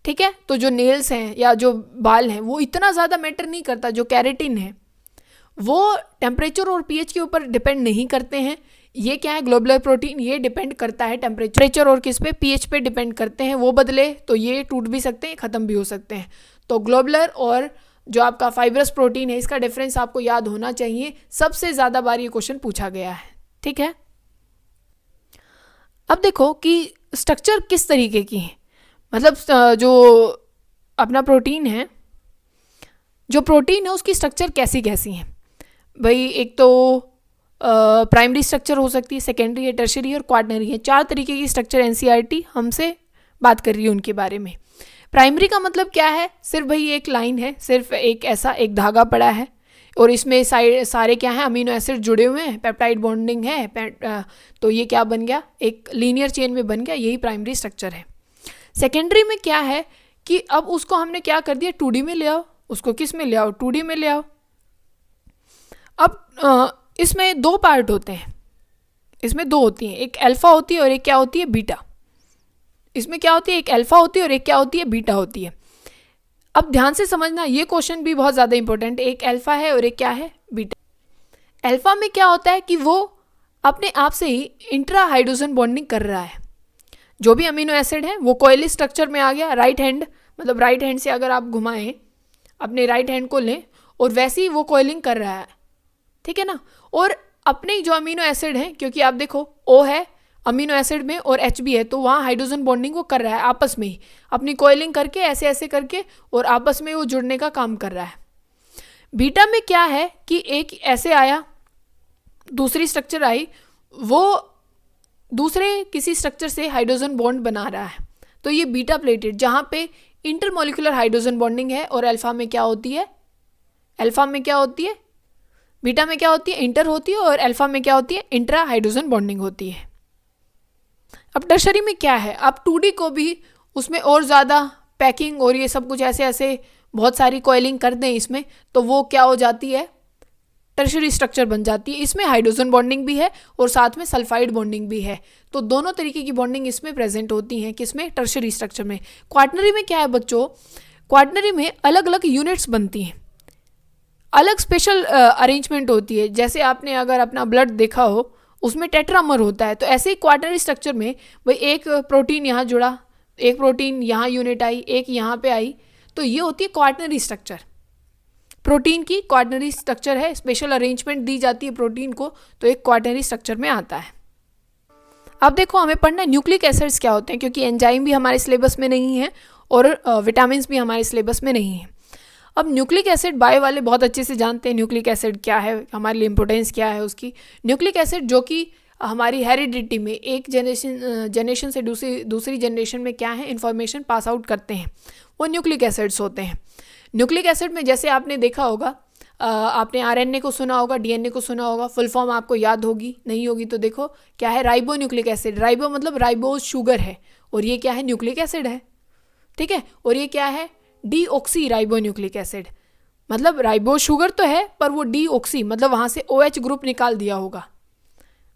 ठीक है, तो जो नेल्स हैं या जो बाल हैं वो इतना ज़्यादा मैटर नहीं करता। जो कैरेटिन है वो टेम्परेचर और पीएच के ऊपर डिपेंड नहीं करते हैं। ये क्या है? ग्लोबुलर प्रोटीन, ये डिपेंड करता है टेम्परेचर और किस पे? पीएच पे डिपेंड करते हैं। वो बदले तो ये टूट भी सकते हैं, ख़त्म भी हो सकते हैं। तो ग्लोबुलर और जो आपका फाइब्रस प्रोटीन है इसका डिफरेंस आपको याद होना चाहिए। सबसे ज़्यादा बार ये क्वेश्चन पूछा गया है। ठीक है, अब देखो कि स्ट्रक्चर किस तरीके की है, मतलब जो अपना प्रोटीन है, जो प्रोटीन है उसकी स्ट्रक्चर कैसी कैसी है भाई। एक तो प्राइमरी स्ट्रक्चर हो सकती है, सेकेंडरी है, टर्शियरी है और क्वाटरनरी है। 4 तरीके की स्ट्रक्चर एनसीईआरटी हमसे बात कर रही है उनके बारे में। प्राइमरी का मतलब क्या है? सिर्फ भाई एक लाइन है, सिर्फ एक ऐसा एक धागा पड़ा है और इसमें सारे क्या है? अमीनो एसिड जुड़े हुए हैं, पेप्टाइड बॉन्डिंग है, तो ये क्या बन गया? एक लीनियर चेन में बन गया, यही प्राइमरी स्ट्रक्चर है। सेकेंडरी में क्या है कि अब उसको हमने क्या कर दिया? 2D में ले आओ, उसको किस में ले आओ? 2D में ले आओ। अब इसमें 2 पार्ट होते हैं, इसमें 2 होती हैं, एक अल्फा होती है और एक क्या होती है? बीटा। इसमें क्या होती है? एक अल्फा होती है और एक क्या होती है? बीटा होती है। अब ध्यान से समझना, ये क्वेश्चन भी बहुत ज़्यादा इंपॉर्टेंट है। एक अल्फा है और एक क्या है? बीटा। अल्फा में क्या होता है कि वो अपने आप से ही इंट्रा हाइड्रोजन बॉन्डिंग कर रहा है। जो भी अमीनो एसिड है वो कोयली स्ट्रक्चर में आ गया। राइट हैंड, मतलब राइट हैंड से अगर आप घुमाएं, अपने राइट हैंड को लें और वैसे ही वो कोयलिंग कर रहा है। ठीक है ना, और अपने जो अमीनो एसिड हैं, क्योंकि आप देखो O है अमीनो एसिड में और H भी है, तो वहाँ हाइड्रोजन बॉन्डिंग वो कर रहा है आपस में ही, अपनी कोयलिंग करके ऐसे ऐसे करके और आपस में वो जुड़ने का काम कर रहा है। बीटा में क्या है कि एक ऐसे आया, दूसरी स्ट्रक्चर आई, वो दूसरे किसी स्ट्रक्चर से हाइड्रोजन बॉन्ड बना रहा है, तो ये बीटा प्लेटेड, जहाँ पे इंटरमोलिकुलर हाइड्रोजन बॉन्डिंग है। और अल्फा में क्या होती है? अल्फा में क्या होती है? बीटा में क्या होती है? इंटर होती है, और अल्फा में क्या होती है? इंट्रा हाइड्रोजन बॉन्डिंग होती है। अब टर्शरी में क्या है? आप 2D को भी उसमें और ज़्यादा पैकिंग और ये सब कुछ ऐसे ऐसे बहुत सारी कोयलिंग कर दें इसमें, तो वो क्या हो जाती है? टर्शरी स्ट्रक्चर बन जाती है। इसमें हाइड्रोजन बॉन्डिंग भी है और साथ में सल्फाइड बॉन्डिंग भी है, तो दोनों तरीके की बॉन्डिंग इसमें प्रेजेंट होती हैं। किसमें? टर्शरी स्ट्रक्चर में। क्वाटरनरी में क्या है बच्चों? क्वाटरनरी में अलग अलग यूनिट्स बनती हैं, अलग स्पेशल अरेंजमेंट होती है। जैसे आपने अगर अपना ब्लड देखा हो उसमें टेट्रामर होता है, तो ऐसे ही क्वाटरनरी स्ट्रक्चर में भाई एक प्रोटीन यहाँ जुड़ा, एक प्रोटीन यहाँ यूनिट आई, एक यहाँ पे आई, तो ये होती है क्वाटरनरी स्ट्रक्चर। प्रोटीन की क्वाटरनरी स्ट्रक्चर है, स्पेशल अरेंजमेंट दी जाती है प्रोटीन को, तो एक क्वाटरनरी स्ट्रक्चर में आता है। अब देखो हमें पढ़ना है न्यूक्लिक एसिड्स क्या होते हैं, क्योंकि एंजाइम भी हमारे सिलेबस में नहीं है और विटामिन भी हमारे सिलेबस में नहीं है। अब न्यूक्लिक एसिड बायो वाले बहुत अच्छे से जानते हैं न्यूक्लिक एसिड क्या है, हमारे लिए इंपॉर्टेंस क्या है उसकी। न्यूक्लिक एसिड जो कि हमारी हेरिडिटी में एक जनरेशन से दूसरी जनरेशन में क्या है इंफॉर्मेशन पास आउट करते हैं, वो न्यूक्लिक एसिड्स होते हैं। न्यूक्लिक एसिड में जैसे आपने देखा होगा, आपने आरएनए को सुना होगा, डीएनए को सुना होगा, फुल फॉर्म आपको याद होगी, नहीं होगी तो देखो क्या है, राइबो न्यूक्लिक एसिड। राइबो मतलब राइबोज शुगर है और ये क्या है, न्यूक्लिक एसिड है, ठीक है। और ये क्या है, डीऑक्सी राइबो न्यूक्लिक एसिड, मतलब राइबो शुगर तो है पर वो डीऑक्सी मतलब वहाँ से OH ग्रुप निकाल दिया होगा।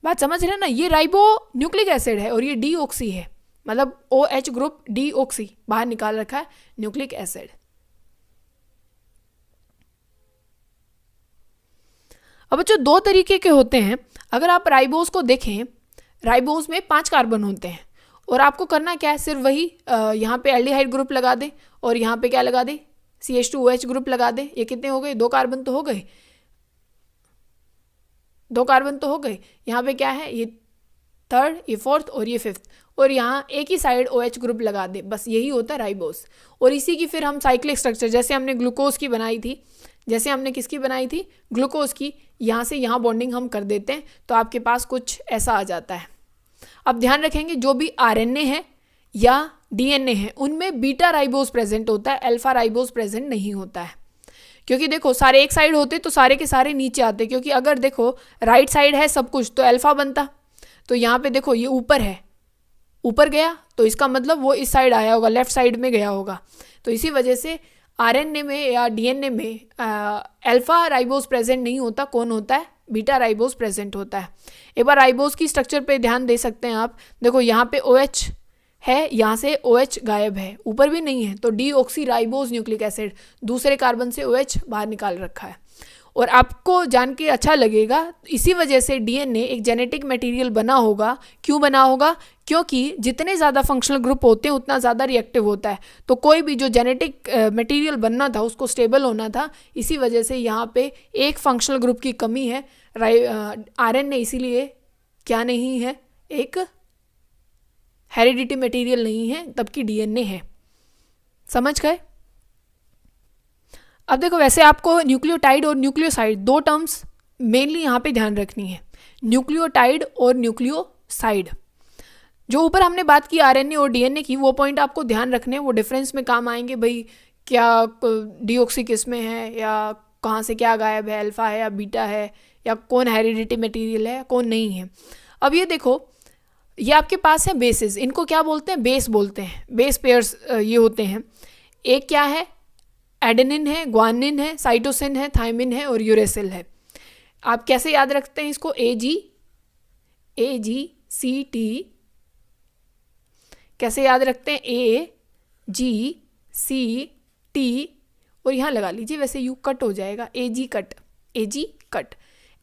बात समझ रहे ना, ये राइबो न्यूक्लिक एसिड है और ये डीऑक्सी है, मतलब OH ग्रुप डीऑक्सी बाहर निकाल रखा है न्यूक्लिक एसिड। अब बच्चों 2 तरीके के होते हैं। अगर आप राइबोज को देखें, राइबोज में 5 कार्बन होते हैं और आपको करना क्या है, सिर्फ वही यहाँ पे एल्डिहाइड ग्रुप लगा दे और यहाँ पे क्या लगा दे, CH2OH ग्रुप लगा दे। ये कितने हो गए, 2 कार्बन तो हो गए, 2 कार्बन तो हो गए। यहाँ पे क्या है, ये 3rd, ये 4th और ये 5th, और यहाँ एक ही साइड OH ग्रुप लगा दे, बस यही होता है राइबोज। और इसी की फिर हम साइक्लिक स्ट्रक्चर, जैसे हमने ग्लूकोज की बनाई थी, जैसे हमने किसकी बनाई थी, ग्लूकोज की, यहाँ से यहाँ बॉन्डिंग हम कर देते हैं तो आपके पास कुछ ऐसा आ जाता है। अब ध्यान रखेंगे जो भी RNA है या DNA है उनमें बीटा राइबोज प्रेजेंट होता है, अल्फा राइबोज प्रेजेंट नहीं होता है। क्योंकि देखो सारे एक साइड होते तो सारे के सारे नीचे आते, क्योंकि अगर देखो राइट साइड है सब कुछ तो अल्फा बनता, तो यहाँ पे देखो ये ऊपर है, ऊपर गया तो इसका मतलब वो इस साइड आया होगा, लेफ्ट साइड में गया होगा। तो इसी वजह से RNA में या DNA में अल्फा राइबोज प्रेजेंट नहीं होता, कौन होता है, बीटा राइबोज प्रेजेंट होता है। एक बार राइबोज की स्ट्रक्चर पे ध्यान दे सकते हैं आप, देखो यहाँ पे OH है, यहाँ से OH गायब है, ऊपर भी नहीं है, तो डीऑक्सी राइबोज न्यूक्लिक एसिड, दूसरे कार्बन से OH बाहर निकाल रखा है। और आपको जान के अच्छा लगेगा, इसी वजह से DNA एक जेनेटिक मटेरियल बना होगा। क्यों बना होगा, क्योंकि जितने ज़्यादा फंक्शनल ग्रुप होते हैं उतना ज़्यादा रिएक्टिव होता है, तो कोई भी जो जेनेटिक मटेरियल बनना था उसको स्टेबल होना था। इसी वजह से यहाँ पे एक फंक्शनल ग्रुप की कमी है, RNA इसीलिए क्या नहीं है, एक हेरिडिटी मटेरियल नहीं है, तबकि DNA है। समझ गए। अब देखो वैसे आपको न्यूक्लियोटाइड और न्यूक्लियोसाइड 2 टर्म्स मेनली यहाँ पे ध्यान रखनी है, न्यूक्लियोटाइड और न्यूक्लियोसाइड। जो ऊपर हमने बात की RNA और DNA की, वो पॉइंट आपको ध्यान रखने हैं, वो डिफरेंस में काम आएंगे। भाई क्या डीऑक्सी किस में है, या कहाँ से क्या गायब है, अल्फा है या बीटा है, या कौन हेरिडिटी मटेरियल है कौन नहीं है। अब ये देखो ये आपके पास है बेसिस, इनको क्या बोलते हैं, बेस बोलते हैं, बेस पेयर्स ये होते हैं। एक क्या है, एडेनिन है, ग्वानिन है, साइटोसिन है, थाइमिन है और यूरेसिल है। आप कैसे याद रखते हैं इसको, AGCT कैसे याद रखते हैं, AGCT, और यहाँ लगा लीजिए, वैसे यू कट हो जाएगा, AG cut,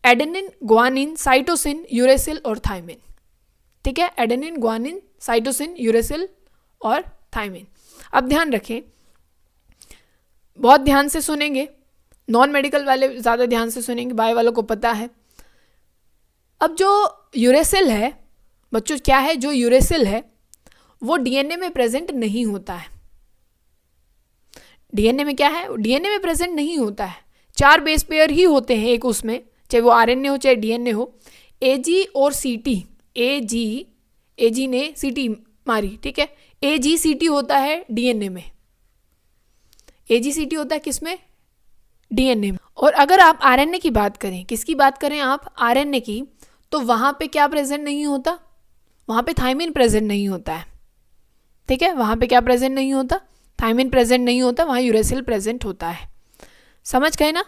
adenine, guanine, cytosine, uracil और थाइमिन। ठीक है, एडेनिन, ग्वानिन, साइटोसिन, यूरेसिल और थाइमिन। अब ध्यान रखें, बहुत ध्यान से सुनेंगे, नॉन मेडिकल वाले ज़्यादा ध्यान से सुनेंगे, बायो वालों को पता है। अब जो यूरेसिल है बच्चों, क्या है, जो यूरेसिल है वो DNA में प्रेजेंट नहीं होता है। DNA में क्या है, DNA में प्रेजेंट नहीं होता है। 4 बेस पेयर ही होते हैं एक उसमें, चाहे वो RNA हो चाहे DNA हो। AG और CT, AG ने CT मारी, ठीक है, AGCT होता है DNA में, AGCT होता है किसमें, DNA में। और अगर आप RNA की बात करें, किसकी बात करें आप, RNA की, तो वहाँ पे क्या प्रेजेंट नहीं होता, वहाँ पे थाइमिन प्रेजेंट नहीं होता है। ठीक है, वहाँ पे क्या प्रेजेंट नहीं होता, थाइमिन प्रेजेंट नहीं होता, वहाँ यूरेसिल प्रेजेंट होता है। समझ गए ना,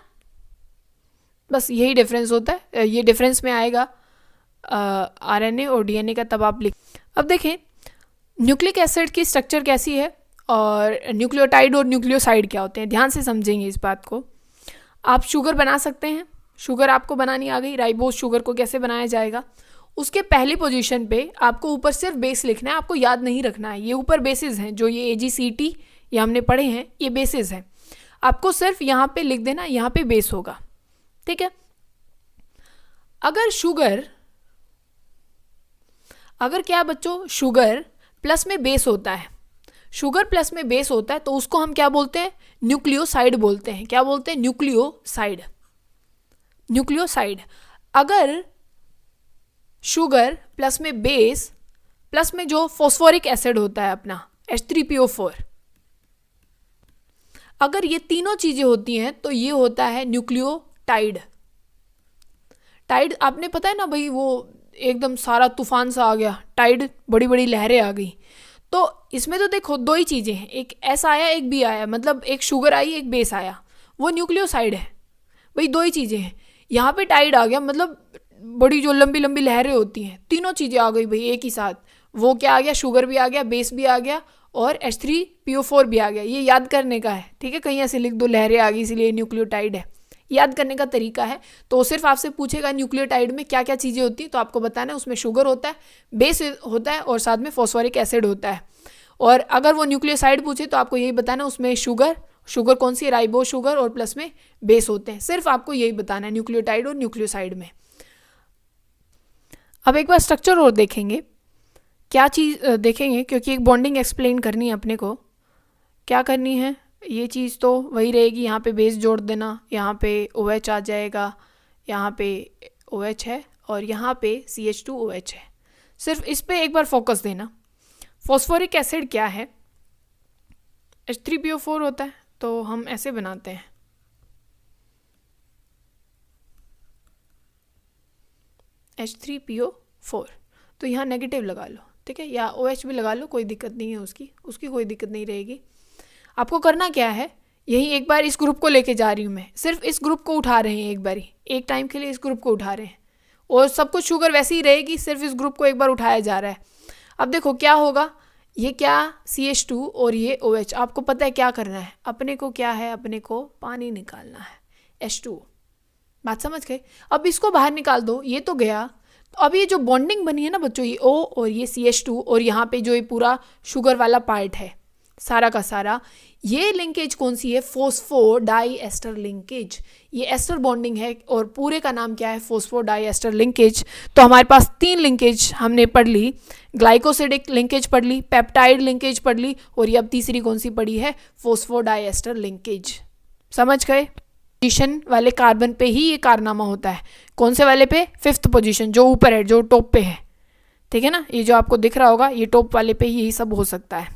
बस यही डिफरेंस होता है, ये डिफरेंस में आएगा RNA और DNA का, तब आप लिख। अब देखें न्यूक्लिक एसिड की स्ट्रक्चर कैसी है और न्यूक्लियोटाइड और न्यूक्लियोसाइड क्या होते हैं, ध्यान से समझेंगे इस बात को। आप शुगर बना सकते हैं, शुगर आपको बनानी आ गई, राइबोज शुगर को कैसे बनाया जाएगा। उसके पहली पोजीशन पे आपको ऊपर सिर्फ बेस लिखना है, आपको याद नहीं रखना है, ये ऊपर बेसिस हैं, जो ये AGCT ये हमने पढ़े हैं, ये बेसिस हैं। आपको सिर्फ यहाँ पे लिख देना, यहाँ पे बेस होगा। ठीक है, अगर क्या बच्चों, शुगर प्लस में बेस होता है, शुगर प्लस में बेस होता है तो उसको हम क्या बोलते हैं, न्यूक्लियोसाइड बोलते हैं। क्या बोलते हैं, न्यूक्लियोसाइड। न्यूक्लियोसाइड। अगर शुगर प्लस में बेस प्लस में जो फॉस्फोरिक एसिड होता है अपना H3PO4, अगर ये तीनों चीजें होती हैं तो ये होता है न्यूक्लियोटाइड। टाइड आपने पता है ना भाई, वो एकदम सारा तूफान सा आ गया, टाइड, बड़ी बड़ी लहरें आ गई। तो इसमें तो देखो दो ही चीज़ें हैं, एक एस आया एक बी आया, मतलब एक शुगर आई एक बेस आया, वो न्यूक्लियोसाइड है भाई। दो ही चीज़ें हैं। यहाँ पे टाइड आ गया, मतलब बड़ी जो लंबी लंबी लहरें होती हैं, तीनों चीज़ें आ गई भाई एक ही साथ। वो क्या आ गया, शुगर भी आ गया, बेस भी आ गया और H3PO4 भी आ गया। ये याद करने का है, ठीक है, कहीं ऐसे लिख दो लहरें आ गई इसलिए न्यूक्लियोटाइड है, याद करने का तरीका है। तो सिर्फ आपसे पूछेगा न्यूक्लियोटाइड में क्या क्या चीज़ें होती हैं, तो आपको बताना है उसमें शुगर होता है, बेस होता है और साथ में फॉस्फोरिक एसिड होता है। और अगर वो न्यूक्लियोसाइड पूछे तो आपको यही बताना उसमें शुगर कौन सी है, राइबो शुगर, और प्लस में बेस होते हैं। सिर्फ आपको यही बताना है न्यूक्लियोटाइड और न्यूक्लियोसाइड में। अब एक बार स्ट्रक्चर और देखेंगे, क्या चीज़ देखेंगे, क्योंकि एक बॉन्डिंग एक्सप्लेन करनी है अपने को। क्या करनी है, ये चीज़ तो वही रहेगी, यहाँ पे बेस जोड़ देना, यहाँ पे OH आ जाएगा, यहाँ पे OH है और यहाँ पे CH2OH है। सिर्फ इस पे एक बार फोकस देना। फॉस्फोरिक एसिड क्या है, H3PO4 होता है, तो हम ऐसे बनाते हैं, H3PO4, तो यहाँ नेगेटिव लगा लो, ठीक है, या OH भी लगा लो, कोई दिक्कत नहीं है, उसकी कोई दिक्कत नहीं रहेगी। आपको करना क्या है, यही एक बार इस ग्रुप को लेके जा रही हूँ मैं, सिर्फ इस ग्रुप को उठा रहे हैं एक बार ही, एक टाइम के लिए इस ग्रुप को उठा रहे हैं, और सब कुछ शुगर वैसी ही रहेगी, सिर्फ इस ग्रुप को एक बार उठाया जा रहा है। अब देखो क्या होगा, ये क्या CH2 और ये OH, आपको पता है क्या करना है, अपने को क्या है, अपने को पानी निकालना है, H2। बात समझ गए। अब इसको बाहर निकाल दो, ये तो गया। तो अब ये जो बॉन्डिंग बनी है ना बच्चों, ये O और ये CH2 और यहाँ पे जो ये पूरा शुगर वाला पार्ट है सारा का सारा, ये लिंकेज कौन सी है, फॉस्फोडाइएस्टर लिंकेज। ये एस्टर बॉन्डिंग है और पूरे का नाम क्या है, फॉस्फोडाइएस्टर लिंकेज। तो हमारे पास 3 लिंकेज हमने पढ़ ली, ग्लाइकोसिडिक लिंकेज पढ़ ली, पेप्टाइड लिंकेज पढ़ ली, और ये अब तीसरी कौन सी पढ़ी है, फॉस्फोडाइएस्टर लिंकेज। समझ गए। पोजीशन वाले कार्बन पे ही ये कारनामा होता है। कौन से वाले पे, 5th पोजीशन, जो ऊपर है, जो टॉप पे है, ठीक है ना, ये जो आपको दिख रहा होगा, ये टॉप वाले पे ही यही सब हो सकता है।